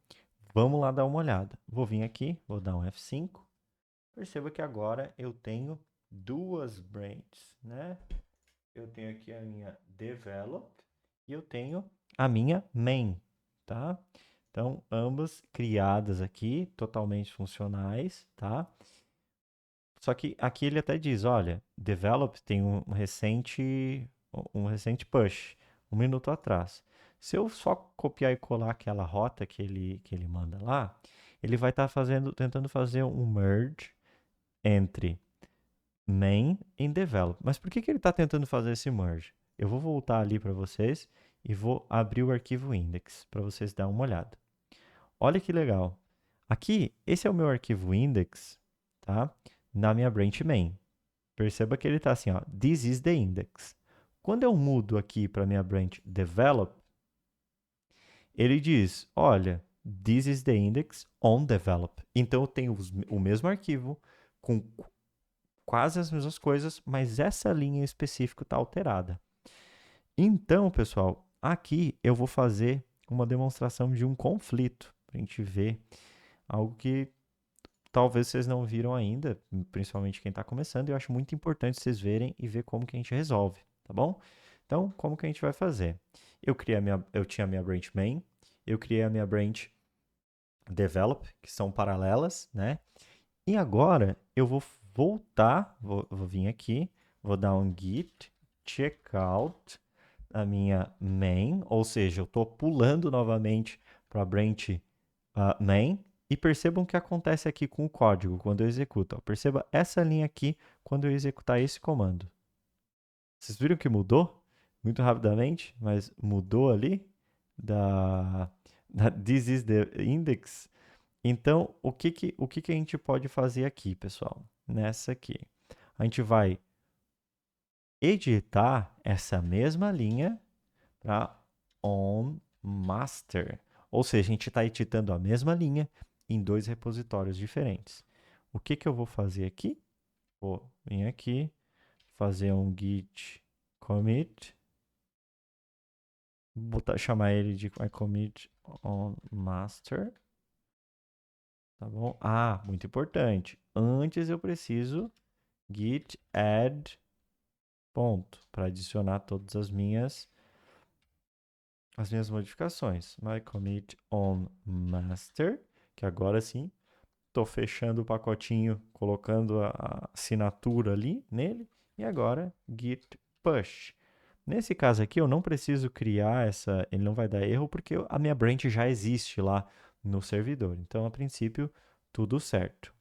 vamos lá dar uma olhada. Vou vir aqui, vou dar um F5. Perceba que agora eu tenho duas branches, né? Eu tenho aqui a minha develop e eu tenho a minha main, tá? Então, ambas criadas aqui, totalmente funcionais, tá? Só que aqui ele até diz, olha, develop tem um recente push, 1 minuto atrás. Se eu só copiar e colar aquela rota que ele manda lá, ele vai estar tentando fazer um merge entre main e develop. Mas por que ele está tentando fazer esse merge? Eu vou voltar ali para vocês e vou abrir o arquivo index para vocês darem uma olhada. Olha que legal. Aqui, esse é o meu arquivo index, tá? Na minha branch main. Perceba que ele está assim, ó, this is the index. Quando eu mudo aqui para minha branch develop, ele diz, olha, this is the index on develop. Então eu tenho o mesmo arquivo com quase as mesmas coisas, mas essa linha em específico está alterada. Então, pessoal, aqui eu vou fazer uma demonstração de um conflito para a gente ver algo que talvez vocês não viram ainda, principalmente quem está começando, e eu acho muito importante vocês verem e ver como que a gente resolve, tá bom? Então, como que a gente vai fazer? Eu tinha a minha branch main, eu criei a minha branch develop, que são paralelas, né? E agora eu vou voltar, vou vir aqui, vou dar um git checkout a minha main, ou seja, eu estou pulando novamente para a branch main, e percebam o que acontece aqui com o código quando eu executo. Ó. Perceba essa linha aqui quando eu executar esse comando. Vocês viram que mudou? Muito rapidamente, mas mudou ali da this is the index. Então, o que a gente pode fazer aqui, pessoal? Nessa aqui. A gente vai editar essa mesma linha para on master. Ou seja, a gente está editando a mesma linha em dois repositórios diferentes. O que eu vou fazer aqui? Vou vir aqui, fazer um git commit, chamar ele de commit on master, tá bom? Ah, muito importante. Antes eu preciso git add ponto para adicionar todas as minhas modificações. My commit on master, que agora sim estou fechando o pacotinho, colocando a assinatura ali nele, e agora git push. Nesse caso aqui, eu não preciso criar ele não vai dar erro, porque a minha branch já existe lá no servidor. Então, a princípio, tudo certo.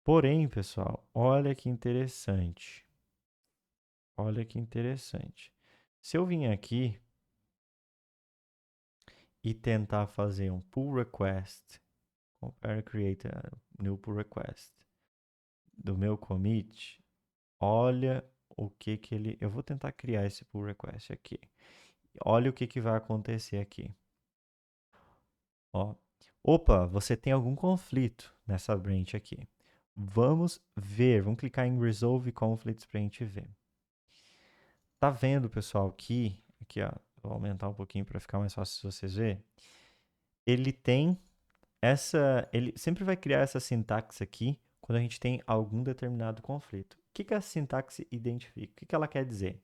Porém, pessoal, olha que interessante. Olha que interessante. Se eu vim aqui e tentar fazer um pull request, compare create a new pull request do meu commit, olha o que ele... Eu vou tentar criar esse pull request aqui. Olha o que vai acontecer aqui. Ó. Opa, você tem algum conflito nessa branch aqui. Vamos ver, vamos clicar em Resolve Conflicts para a gente ver. Tá vendo, pessoal, aqui ó, vou aumentar um pouquinho para ficar mais fácil de vocês verem. Ele sempre vai criar essa sintaxe aqui quando a gente tem algum determinado conflito. O que a sintaxe identifica? O que ela quer dizer?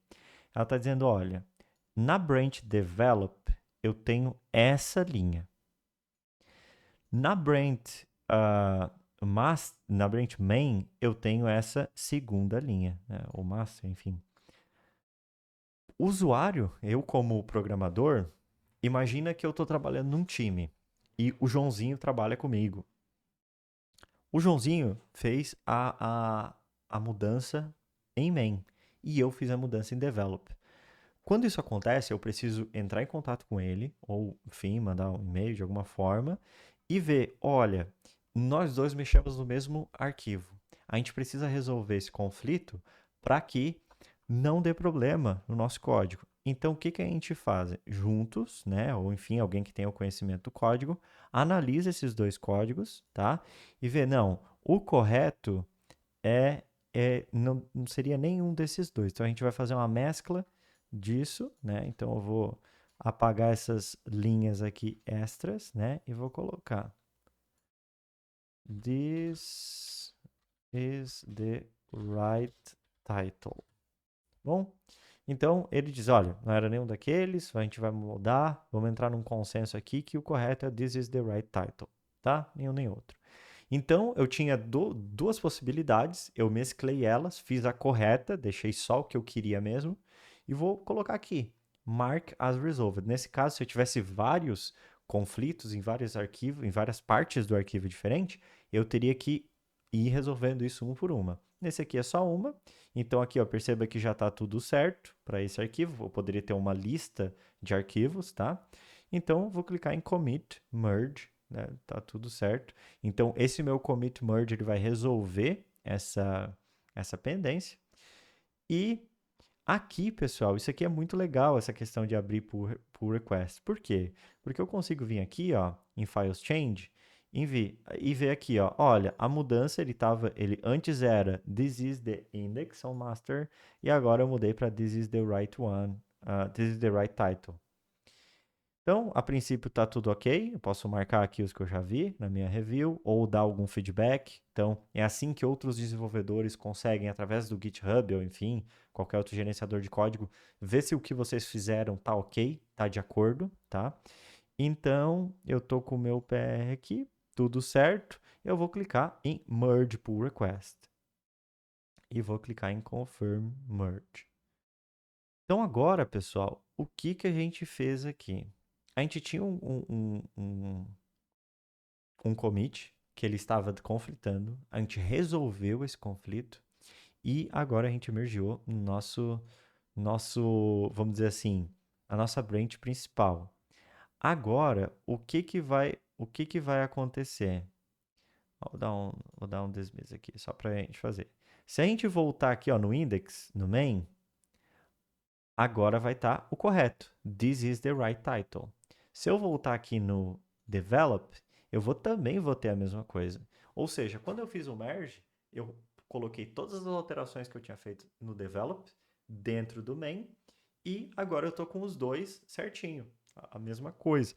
Ela está dizendo, olha, na branch develop eu tenho essa linha. Na branch, na branch main eu tenho essa segunda linha, né? Ou master, enfim. O usuário, eu como programador, imagina que eu estou trabalhando num time e o Joãozinho trabalha comigo. O Joãozinho fez a mudança em main e eu fiz a mudança em develop. Quando isso acontece, eu preciso entrar em contato com ele, ou, enfim, mandar um e-mail de alguma forma, e ver, olha, nós dois mexemos no mesmo arquivo. A gente precisa resolver esse conflito para que não dê problema no nosso código. Então, o que, que a gente faz? Juntos, né, ou enfim, alguém que tenha o conhecimento do código, analisa esses dois códigos, tá? E vê, não, o correto não seria nenhum desses dois. Então, a gente vai fazer uma mescla disso, né? Então eu vou apagar essas linhas aqui extras, né? E vou colocar This is the right title. Bom, então ele diz, olha, não era nenhum daqueles, a gente vai mudar, vamos entrar num consenso aqui que o correto é This is the right title, tá? Nenhum nem outro. Então, eu tinha duas possibilidades, eu mesclei elas, fiz a correta, deixei só o que eu queria mesmo, e vou colocar aqui, mark as resolved. Nesse caso, se eu tivesse vários conflitos em vários arquivos, em várias partes do arquivo diferente, eu teria que ir resolvendo isso uma por uma. Nesse aqui é só uma, então aqui, ó, perceba que já está tudo certo para esse arquivo, eu poderia ter uma lista de arquivos, tá? Então, vou clicar em commit, merge, né? Tá tudo certo. Então, esse meu commit merge ele vai resolver essa pendência. E aqui, pessoal, isso aqui é muito legal, essa questão de abrir pull request. Por quê? Porque eu consigo vir aqui, ó, em Files Change, e ver aqui, ó, olha, a mudança ele antes era This is the index on master, e agora eu mudei para This is the right one, This is the right title. Então, a princípio está tudo ok. Eu posso marcar aqui os que eu já vi na minha review ou dar algum feedback. Então, é assim que outros desenvolvedores conseguem, através do GitHub ou, enfim, qualquer outro gerenciador de código, ver se o que vocês fizeram está ok, está de acordo, tá? Então, eu estou com o meu PR aqui, tudo certo. Eu vou clicar em Merge Pull Request e vou clicar em Confirm Merge. Então, agora, pessoal, o que a gente fez aqui? A gente tinha um commit que ele estava conflitando, a gente resolveu esse conflito e agora a gente mergeou no nosso, vamos dizer assim, a nossa branch principal. Agora, o que vai acontecer? Vou dar um desmiss aqui, só para a gente fazer. Se a gente voltar aqui ó, no index, no main, agora vai estar o correto. This is the right title. Se eu voltar aqui no develop, eu também vou ter a mesma coisa. Ou seja, quando eu fiz o merge, eu coloquei todas as alterações que eu tinha feito no develop dentro do main e agora eu estou com os dois certinho, a mesma coisa.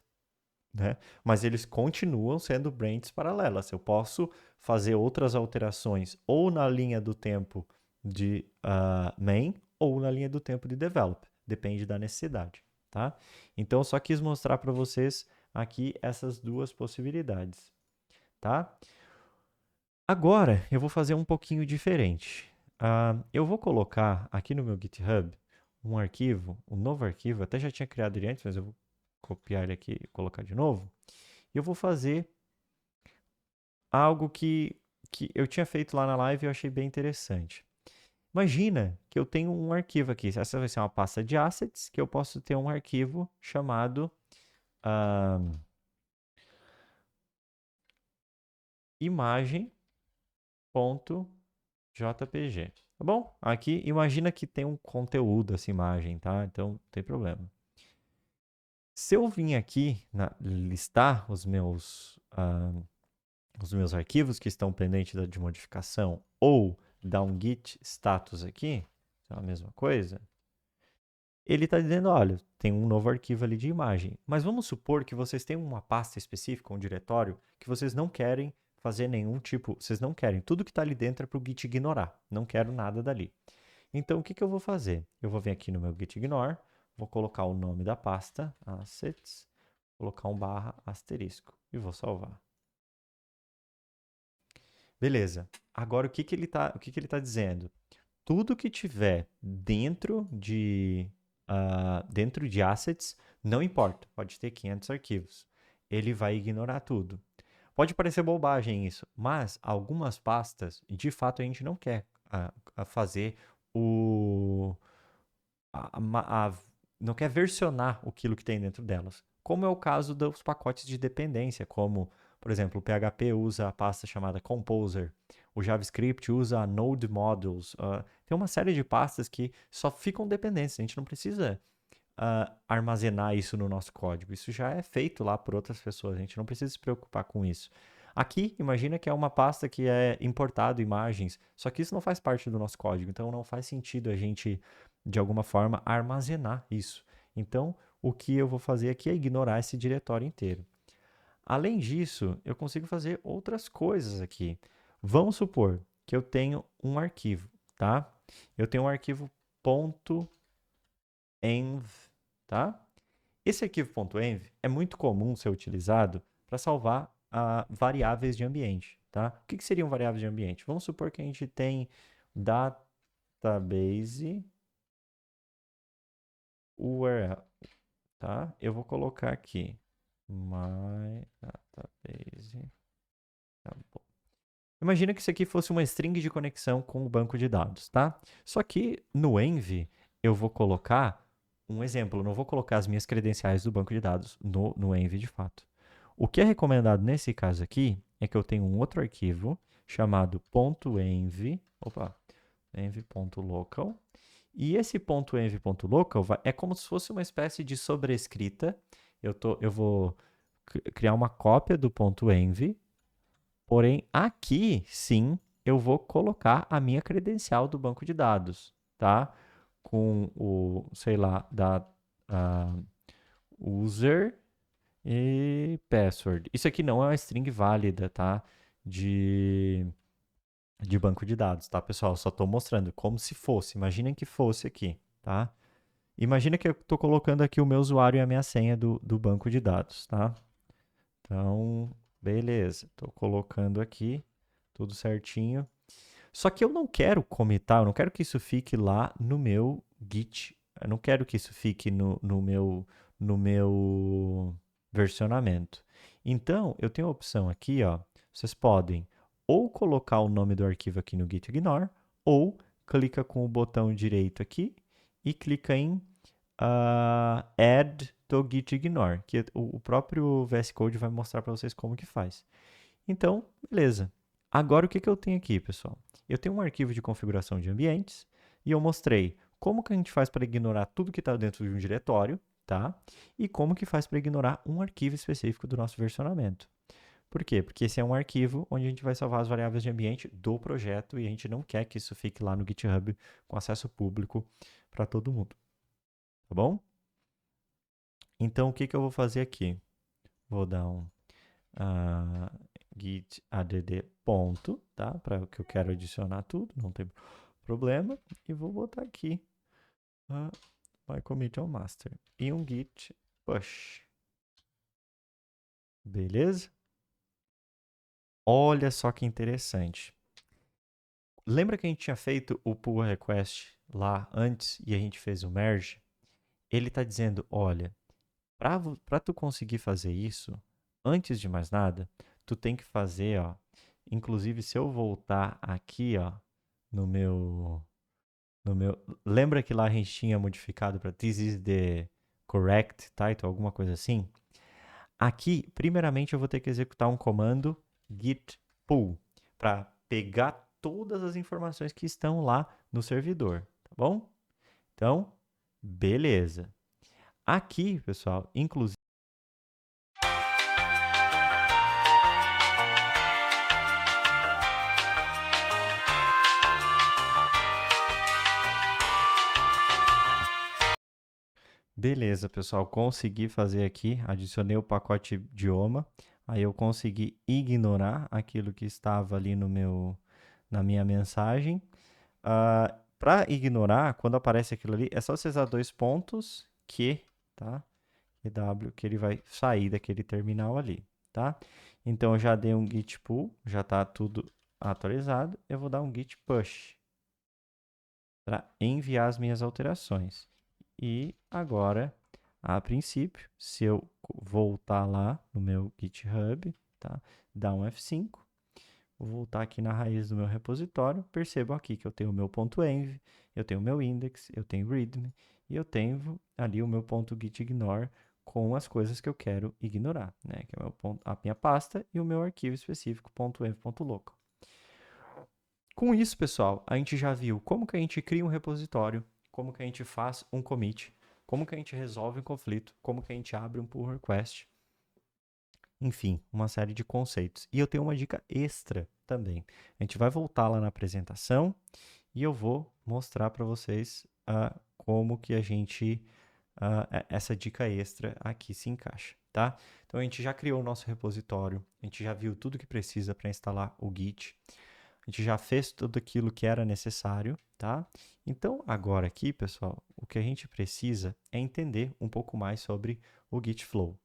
Né? Mas eles continuam sendo branches paralelas. Eu posso fazer outras alterações ou na linha do tempo de main ou na linha do tempo de develop. Depende da necessidade. Tá? Então, eu só quis mostrar para vocês aqui essas duas possibilidades. Tá? Agora, eu vou fazer um pouquinho diferente. Eu vou colocar aqui no meu GitHub um arquivo, um novo arquivo. Até já tinha criado ele antes, mas eu vou copiar ele aqui e colocar de novo. E eu vou fazer algo que eu tinha feito lá na live e eu achei bem interessante. Imagina que eu tenho um arquivo aqui. Essa vai ser uma pasta de assets, que eu posso ter um arquivo chamado imagem.jpg. Tá bom? Aqui, imagina que tem um conteúdo essa imagem, tá? Então, não tem problema. Se eu vim aqui listar os meus arquivos que estão pendentes de modificação ou dar um git status aqui, é a mesma coisa, ele está dizendo, olha, tem um novo arquivo ali de imagem. Mas vamos supor que vocês têm uma pasta específica, um diretório, que vocês não querem fazer nenhum tipo, vocês não querem, tudo que está ali dentro é para o git ignorar, não quero nada dali. Então, o que eu vou fazer? Eu vou vir aqui no meu git ignore, vou colocar o nome da pasta, assets, colocar um barra asterisco e vou salvar. Beleza. Agora, o que ele tá dizendo? Tudo que tiver dentro dentro de assets, não importa, pode ter 500 arquivos. Ele vai ignorar tudo. Pode parecer bobagem isso, mas algumas pastas, de fato, a gente não quer fazer o. Não quer versionar aquilo que tem dentro delas. Como é o caso dos pacotes de dependência, como, por exemplo, o PHP usa a pasta chamada Composer, o JavaScript usa a Node Modules. Tem uma série de pastas que só ficam dependentes. A gente não precisa armazenar isso no nosso código. Isso já é feito lá por outras pessoas. A gente não precisa se preocupar com isso. Aqui, imagina que é uma pasta que é importado imagens, só que isso não faz parte do nosso código, então não faz sentido a gente, de alguma forma, armazenar isso. Então, o que eu vou fazer aqui é ignorar esse diretório inteiro. Além disso, eu consigo fazer outras coisas aqui. Vamos supor que eu tenho um arquivo, tá? Eu tenho um arquivo .env, tá? Esse arquivo .env é muito comum ser utilizado para salvar variáveis de ambiente, tá? O que seriam variáveis de ambiente? Vamos supor que a gente tem database URL, tá? Eu vou colocar aqui my database. Tá bom. Imagina que isso aqui fosse uma string de conexão com o banco de dados, tá? Só que no env eu vou colocar um exemplo, eu não vou colocar as minhas credenciais do banco de dados no env de fato. O que é recomendado nesse caso aqui é que eu tenha um outro arquivo chamado .env, env.local, e esse .env.local é como se fosse uma espécie de sobrescrita. Eu vou criar uma cópia do .env, porém aqui sim eu vou colocar a minha credencial do banco de dados, tá? Com o, sei lá, user e password. Isso aqui não é uma string válida, tá? De banco de dados, tá, pessoal? Só estou mostrando como se fosse. Imaginem que fosse aqui, tá? Imagina que eu estou colocando aqui o meu usuário e a minha senha do banco de dados, tá? Então, beleza. Estou colocando aqui tudo certinho. Só que eu não quero comitar, eu não quero que isso fique lá no meu Git. Eu não quero que isso fique no meu versionamento. Então, eu tenho a opção aqui, ó. Vocês podem ou colocar o nome do arquivo aqui no git ignore, ou clica com o botão direito aqui e clica em add to git ignore, que o próprio VS Code vai mostrar para vocês como que faz. Então, beleza. Agora o que eu tenho aqui, pessoal? Eu tenho um arquivo de configuração de ambientes e eu mostrei como que a gente faz para ignorar tudo que está dentro de um diretório, tá? E como que faz para ignorar um arquivo específico do nosso versionamento. Por quê? Porque esse é um arquivo onde a gente vai salvar as variáveis de ambiente do projeto e a gente não quer que isso fique lá no GitHub com acesso público para todo mundo. Tá bom? Então, o que eu vou fazer aqui? Vou dar um git add ponto, tá? Para o que eu quero adicionar tudo, não tem problema. E vou botar aqui my commit on master e um git push. Beleza? Olha só que interessante. Lembra que a gente tinha feito o pull request lá antes e a gente fez o merge? Ele está dizendo, olha, para tu conseguir fazer isso, antes de mais nada, tu tem que fazer, ó, inclusive se eu voltar aqui, ó, no meu, lembra que lá a gente tinha modificado para this is the correct title, alguma coisa assim? Aqui, primeiramente, eu vou ter que executar um comando git pull para pegar todas as informações que estão lá no servidor, tá bom? Então, beleza. Aqui, pessoal, inclusive beleza, pessoal, consegui fazer aqui, adicionei o pacote idioma, aí eu consegui ignorar aquilo que estava ali na minha mensagem. Para ignorar, quando aparece aquilo ali, é só você usar dois pontos que, tá? EW, que ele vai sair daquele terminal ali, tá? Então eu já dei um git pull, já está tudo atualizado. Eu vou dar um git push para enviar as minhas alterações. E agora, a princípio, se eu voltar lá no meu GitHub, tá? Dar um F5, vou voltar aqui na raiz do meu repositório, percebo aqui que eu tenho o meu .env, eu tenho o meu index, eu tenho readme, e eu tenho ali o meu .gitignore com as coisas que eu quero ignorar, né? Que é a minha pasta e o meu arquivo específico .env.local. Com isso, pessoal, a gente já viu como que a gente cria um repositório, como que a gente faz um commit, como que a gente resolve um conflito, como que a gente abre um pull request. Enfim, uma série de conceitos. E eu tenho uma dica extra também. A gente vai voltar lá na apresentação e eu vou mostrar para vocês como que a gente, essa dica extra aqui se encaixa, tá? Então a gente já criou o nosso repositório, a gente já viu tudo que precisa para instalar o Git, a gente já fez tudo aquilo que era necessário, tá? Então agora aqui, pessoal, o que a gente precisa é entender um pouco mais sobre o Git Flow.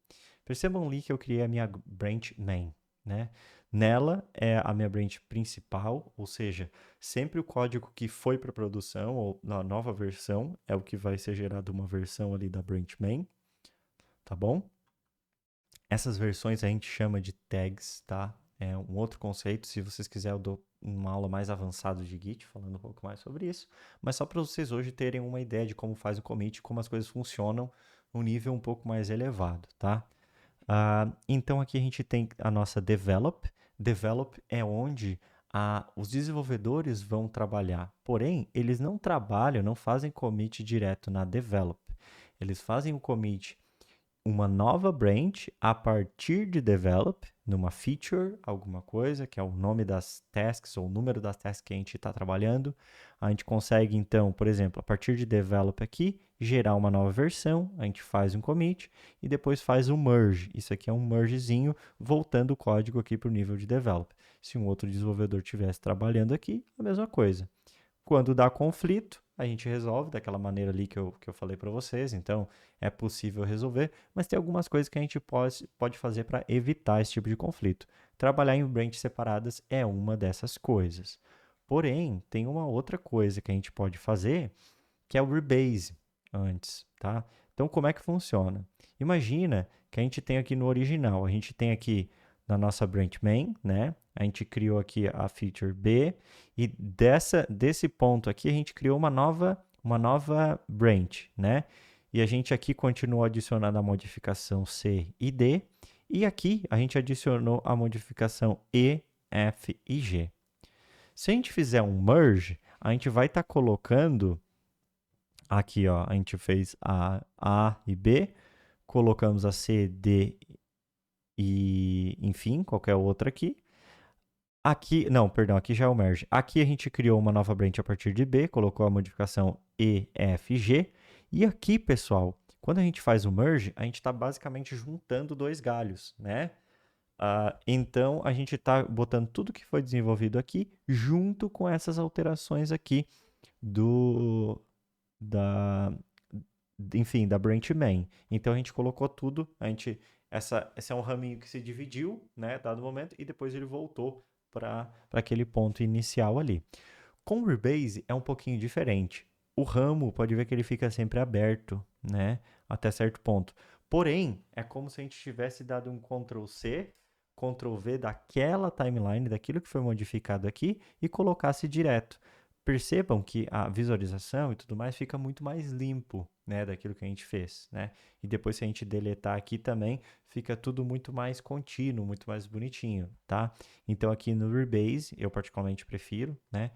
Percebam ali que eu criei a minha branch main, né? Nela é a minha branch principal, ou seja, sempre o código que foi para produção ou na nova versão é o que vai ser gerado uma versão ali da branch main, tá bom? Essas versões a gente chama de tags, tá? É um outro conceito, se vocês quiserem eu dou uma aula mais avançada de Git, falando um pouco mais sobre isso, mas só para vocês hoje terem uma ideia de como faz o commit, como as coisas funcionam num nível um pouco mais elevado, tá? Então aqui a gente tem a nossa develop. Develop é onde os desenvolvedores vão trabalhar. Porém, eles não trabalham, não fazem commit direto na develop. Eles fazem o commit uma nova branch a partir de develop, numa feature, alguma coisa, que é o nome das tasks ou o número das tasks que a gente está trabalhando. A gente consegue, então, por exemplo, a partir de develop aqui, gerar uma nova versão, a gente faz um commit e depois faz um merge. Isso aqui é um mergezinho, voltando o código aqui para o nível de develop. Se um outro desenvolvedor estivesse trabalhando aqui, a mesma coisa. Quando dá conflito, a gente resolve daquela maneira ali que eu falei para vocês. Então, é possível resolver, mas tem algumas coisas que a gente pode fazer para evitar esse tipo de conflito. Trabalhar em branches separadas é uma dessas coisas. Porém, tem uma outra coisa que a gente pode fazer, que é o rebase antes, tá? Então, como é que funciona? Imagina que a gente tem aqui no original, a gente tem aqui na nossa branch main, né? A gente criou aqui a feature B e desse ponto aqui a gente criou uma nova branch, né? E a gente aqui continuou adicionando a modificação C e D e aqui a gente adicionou a modificação E, F e G. Se a gente fizer um merge, a gente vai estar colocando aqui, ó, a gente fez A e B, colocamos a C, D e, enfim, qualquer outra aqui. Aqui, não, perdão, aqui já é o merge. Aqui a gente criou uma nova branch a partir de B, colocou a modificação E, F, G. E aqui, pessoal, quando a gente faz o merge, a gente está basicamente juntando dois galhos, né? Então, a gente está botando tudo que foi desenvolvido aqui junto com essas alterações aqui da, enfim, da branch main. Então, a gente colocou tudo, esse é um raminho que se dividiu, né, dado momento, e depois ele voltou para aquele ponto inicial ali. Com o Rebase é um pouquinho diferente. O ramo, pode ver que ele fica sempre aberto, né, até certo ponto. Porém, é como se a gente tivesse dado um Ctrl+C, Ctrl+V daquela timeline, daquilo que foi modificado aqui, e colocasse direto. Percebam que a visualização e tudo mais fica muito mais limpo, né, daquilo que a gente fez, né? E depois se a gente deletar aqui também, fica tudo muito mais contínuo, muito mais bonitinho, tá? Então aqui no Rebase, eu particularmente prefiro, né?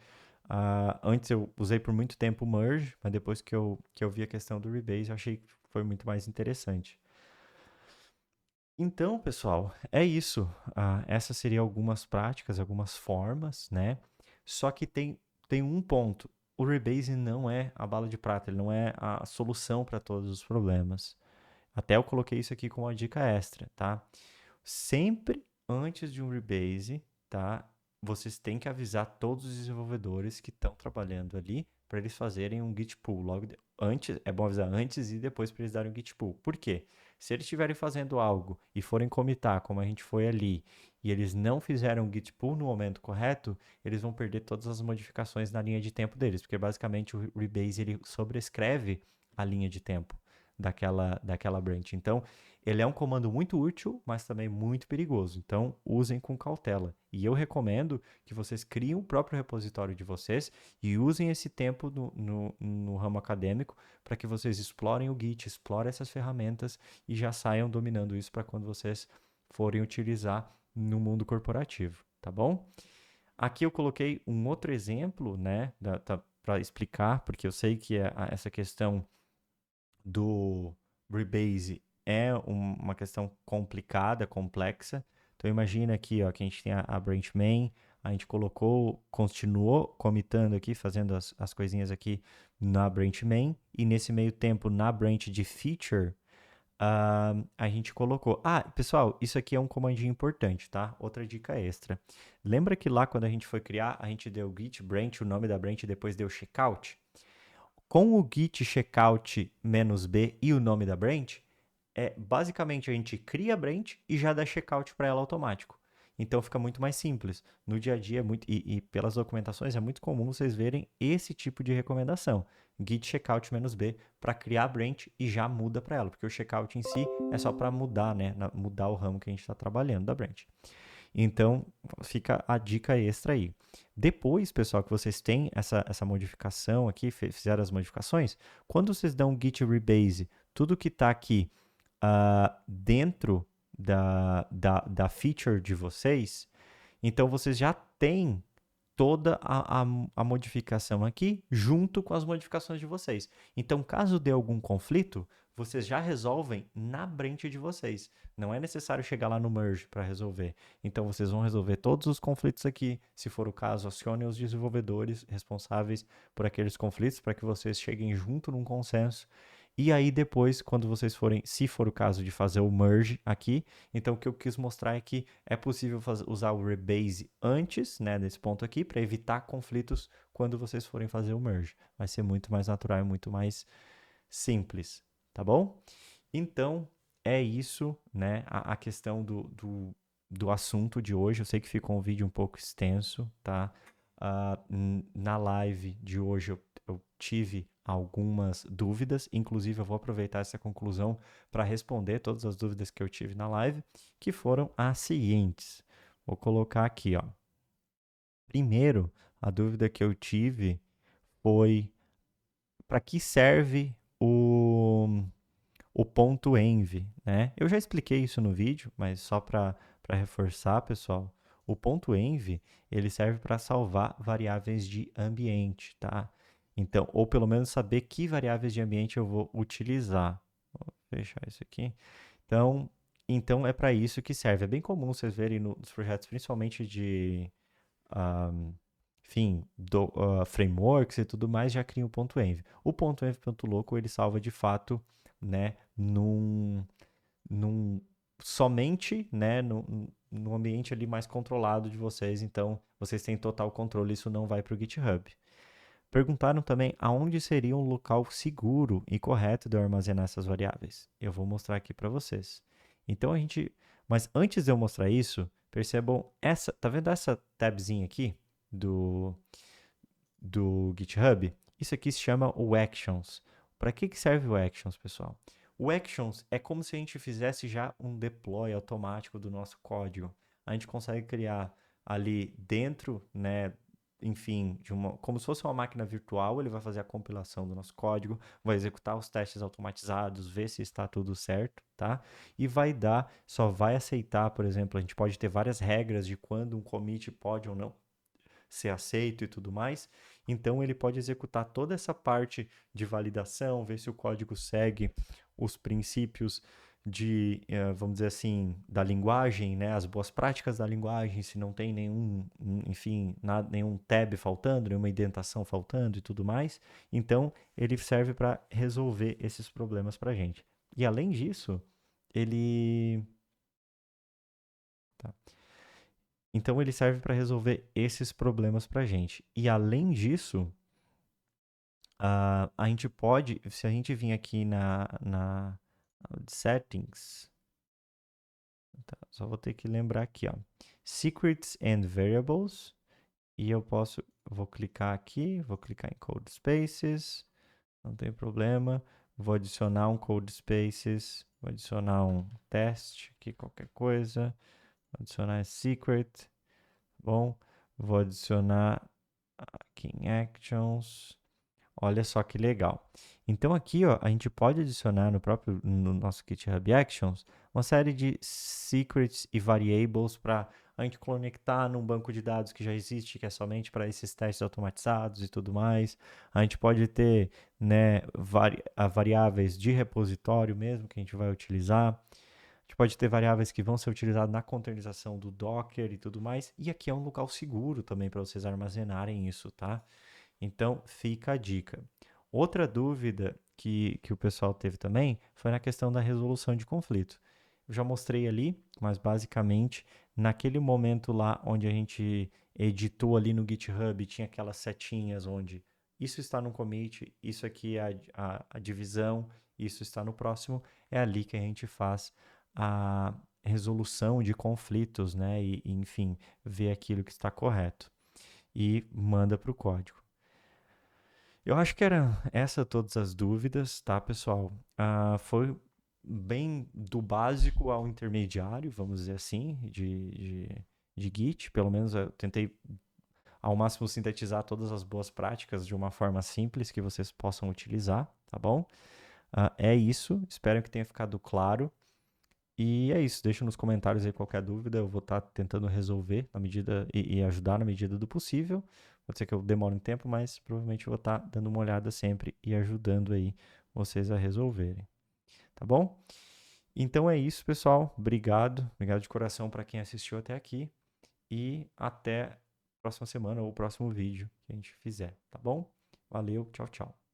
Antes eu usei por muito tempo o Merge, mas depois que eu vi a questão do Rebase, eu achei que foi muito mais interessante. Então, pessoal, é isso. Essas seriam algumas práticas, algumas formas, né? Só que tem um ponto. O Rebase não é a bala de prata, ele não é a solução para todos os problemas. Até eu coloquei isso aqui como uma dica extra, tá? Sempre antes de um Rebase, tá? Vocês têm que avisar todos os desenvolvedores que estão trabalhando ali para eles fazerem um Git pull. Antes, é bom avisar antes e depois para eles darem um Git pull. Por quê? Se eles estiverem fazendo algo e forem commitar, como a gente foi ali, e eles não fizeram um Git pull no momento correto, eles vão perder todas as modificações na linha de tempo deles, porque basicamente o Rebase ele sobrescreve a linha de tempo daquela branch. Então, ele é um comando muito útil, mas também muito perigoso. Então, usem com cautela. E eu recomendo que vocês criem o próprio repositório de vocês e usem esse tempo no ramo acadêmico para que vocês explorem o Git, explorem essas ferramentas e já saiam dominando isso para quando vocês forem utilizar no mundo corporativo, tá bom? Aqui eu coloquei um outro exemplo, né, para explicar, porque eu sei que essa questão do Rebase é uma questão complicada, complexa. Então imagina aqui, ó, que a gente tem a branch main, a gente colocou, continuou comitando aqui, fazendo as coisinhas aqui na branch main, e nesse meio tempo, na branch de feature, a gente colocou. Ah, pessoal, isso aqui é um comandinho importante, tá? Outra dica extra. Lembra que lá quando a gente foi criar, a gente deu git branch, o nome da branch, e depois deu checkout? Com o git checkout "-b" e o nome da branch, basicamente a gente cria a branch e já dá checkout para ela automático. Então fica muito mais simples. No dia a dia, e pelas documentações, é muito comum vocês verem esse tipo de recomendação. Git checkout "-b" para criar a branch e já muda para ela, porque o checkout em si é só para mudar, né? Mudar o ramo que a gente está trabalhando da branch. Então, fica a dica extra aí. Depois, pessoal, que vocês têm essa modificação aqui, fizeram as modificações, quando vocês dão git rebase, tudo que está aqui dentro da feature de vocês, então vocês já têm toda a modificação aqui junto com as modificações de vocês. Então, caso dê algum conflito, vocês já resolvem na branch de vocês. Não é necessário chegar lá no merge para resolver. Então, vocês vão resolver todos os conflitos aqui. Se for o caso, acione os desenvolvedores responsáveis por aqueles conflitos para que vocês cheguem junto num consenso. E aí depois, quando vocês forem, se for o caso de fazer o merge aqui, então o que eu quis mostrar é que é possível usar o rebase antes, né, desse ponto aqui, para evitar conflitos quando vocês forem fazer o merge. Vai ser muito mais natural e muito mais simples, tá bom? Então, é isso, né, a questão do assunto de hoje. Eu sei que ficou um vídeo um pouco extenso, tá? Na live de hoje eu tive algumas dúvidas, inclusive eu vou aproveitar essa conclusão para responder todas as dúvidas que eu tive na live, que foram as seguintes. Vou colocar aqui, ó. Primeiro, a dúvida que eu tive foi para que serve o ponto .env, né? Eu já expliquei isso no vídeo, mas só para reforçar, pessoal, o ponto .env, ele serve para salvar variáveis de ambiente, tá? Então, ou pelo menos saber que variáveis de ambiente eu vou utilizar. Vou fechar isso aqui. Então é para isso que serve. É bem comum vocês verem nos projetos, principalmente de enfim, frameworks e tudo mais, já cria o ponto .env. O ponto .env.local, ele salva de fato, né, somente, né, no ambiente ali mais controlado de vocês, então vocês têm total controle, isso não vai para o GitHub. Perguntaram também aonde seria um local seguro e correto de eu armazenar essas variáveis. Eu vou mostrar aqui para vocês. Então mas antes de eu mostrar isso, percebam tá vendo essa tabzinha aqui do GitHub? Isso aqui se chama o Actions. Para que serve o Actions, pessoal? O Actions é como se a gente fizesse já um deploy automático do nosso código. A gente consegue criar ali dentro, né, enfim, como se fosse uma máquina virtual, ele vai fazer a compilação do nosso código, vai executar os testes automatizados, ver se está tudo certo, tá? E só vai aceitar, por exemplo, a gente pode ter várias regras de quando um commit pode ou não ser aceito e tudo mais. Então, ele pode executar toda essa parte de validação, ver se o código segue os princípios vamos dizer assim, da linguagem, né? As boas práticas da linguagem, se não tem nenhum tab faltando, nenhuma indentação faltando e tudo mais. Então, ele serve para resolver esses problemas para a gente. E além disso, ele... Tá. Então, ele serve para resolver esses problemas para a gente. E além disso, a gente pode, se a gente vir aqui na settings, tá, só vou ter que lembrar aqui, ó, secrets and variables, e vou clicar aqui, vou clicar em code spaces, não tem problema, Vou adicionar um code spaces, vou adicionar um teste aqui, qualquer coisa. Vou adicionar secret, bom. Vou adicionar aqui em actions. Olha só que legal. Então aqui, ó, a gente pode adicionar no nosso GitHub Actions uma série de secrets e variables para a gente conectar num banco de dados que já existe, que é somente para esses testes automatizados e tudo mais. A gente pode ter, né, variáveis de repositório mesmo que a gente vai utilizar. A gente pode ter variáveis que vão ser utilizadas na containerização do Docker e tudo mais. E aqui é um local seguro também para vocês armazenarem isso, tá? Então, fica a dica. Outra dúvida que o pessoal teve também foi na questão da resolução de conflito. Eu já mostrei ali, mas basicamente, naquele momento lá onde a gente editou ali no GitHub, tinha aquelas setinhas onde isso está no commit, isso aqui é a divisão, isso está no próximo, é ali que a gente faz a resolução de conflitos, né? E enfim, ver aquilo que está correto e manda para o código. Eu acho que eram essas todas as dúvidas, tá, pessoal? Foi bem do básico ao intermediário, vamos dizer assim, de Git. Pelo menos eu tentei ao máximo sintetizar todas as boas práticas de uma forma simples que vocês possam utilizar, tá bom? É isso, espero que tenha ficado claro. E é isso, deixa nos comentários aí qualquer dúvida, eu vou estar tentando resolver na medida e ajudar na medida do possível. Pode ser que eu demore um tempo, mas provavelmente eu vou estar dando uma olhada sempre e ajudando aí vocês a resolverem. Tá bom? Então é isso, pessoal. Obrigado. Obrigado de coração para quem assistiu até aqui. E até a próxima semana ou o próximo vídeo que a gente fizer, tá bom? Valeu, tchau, tchau.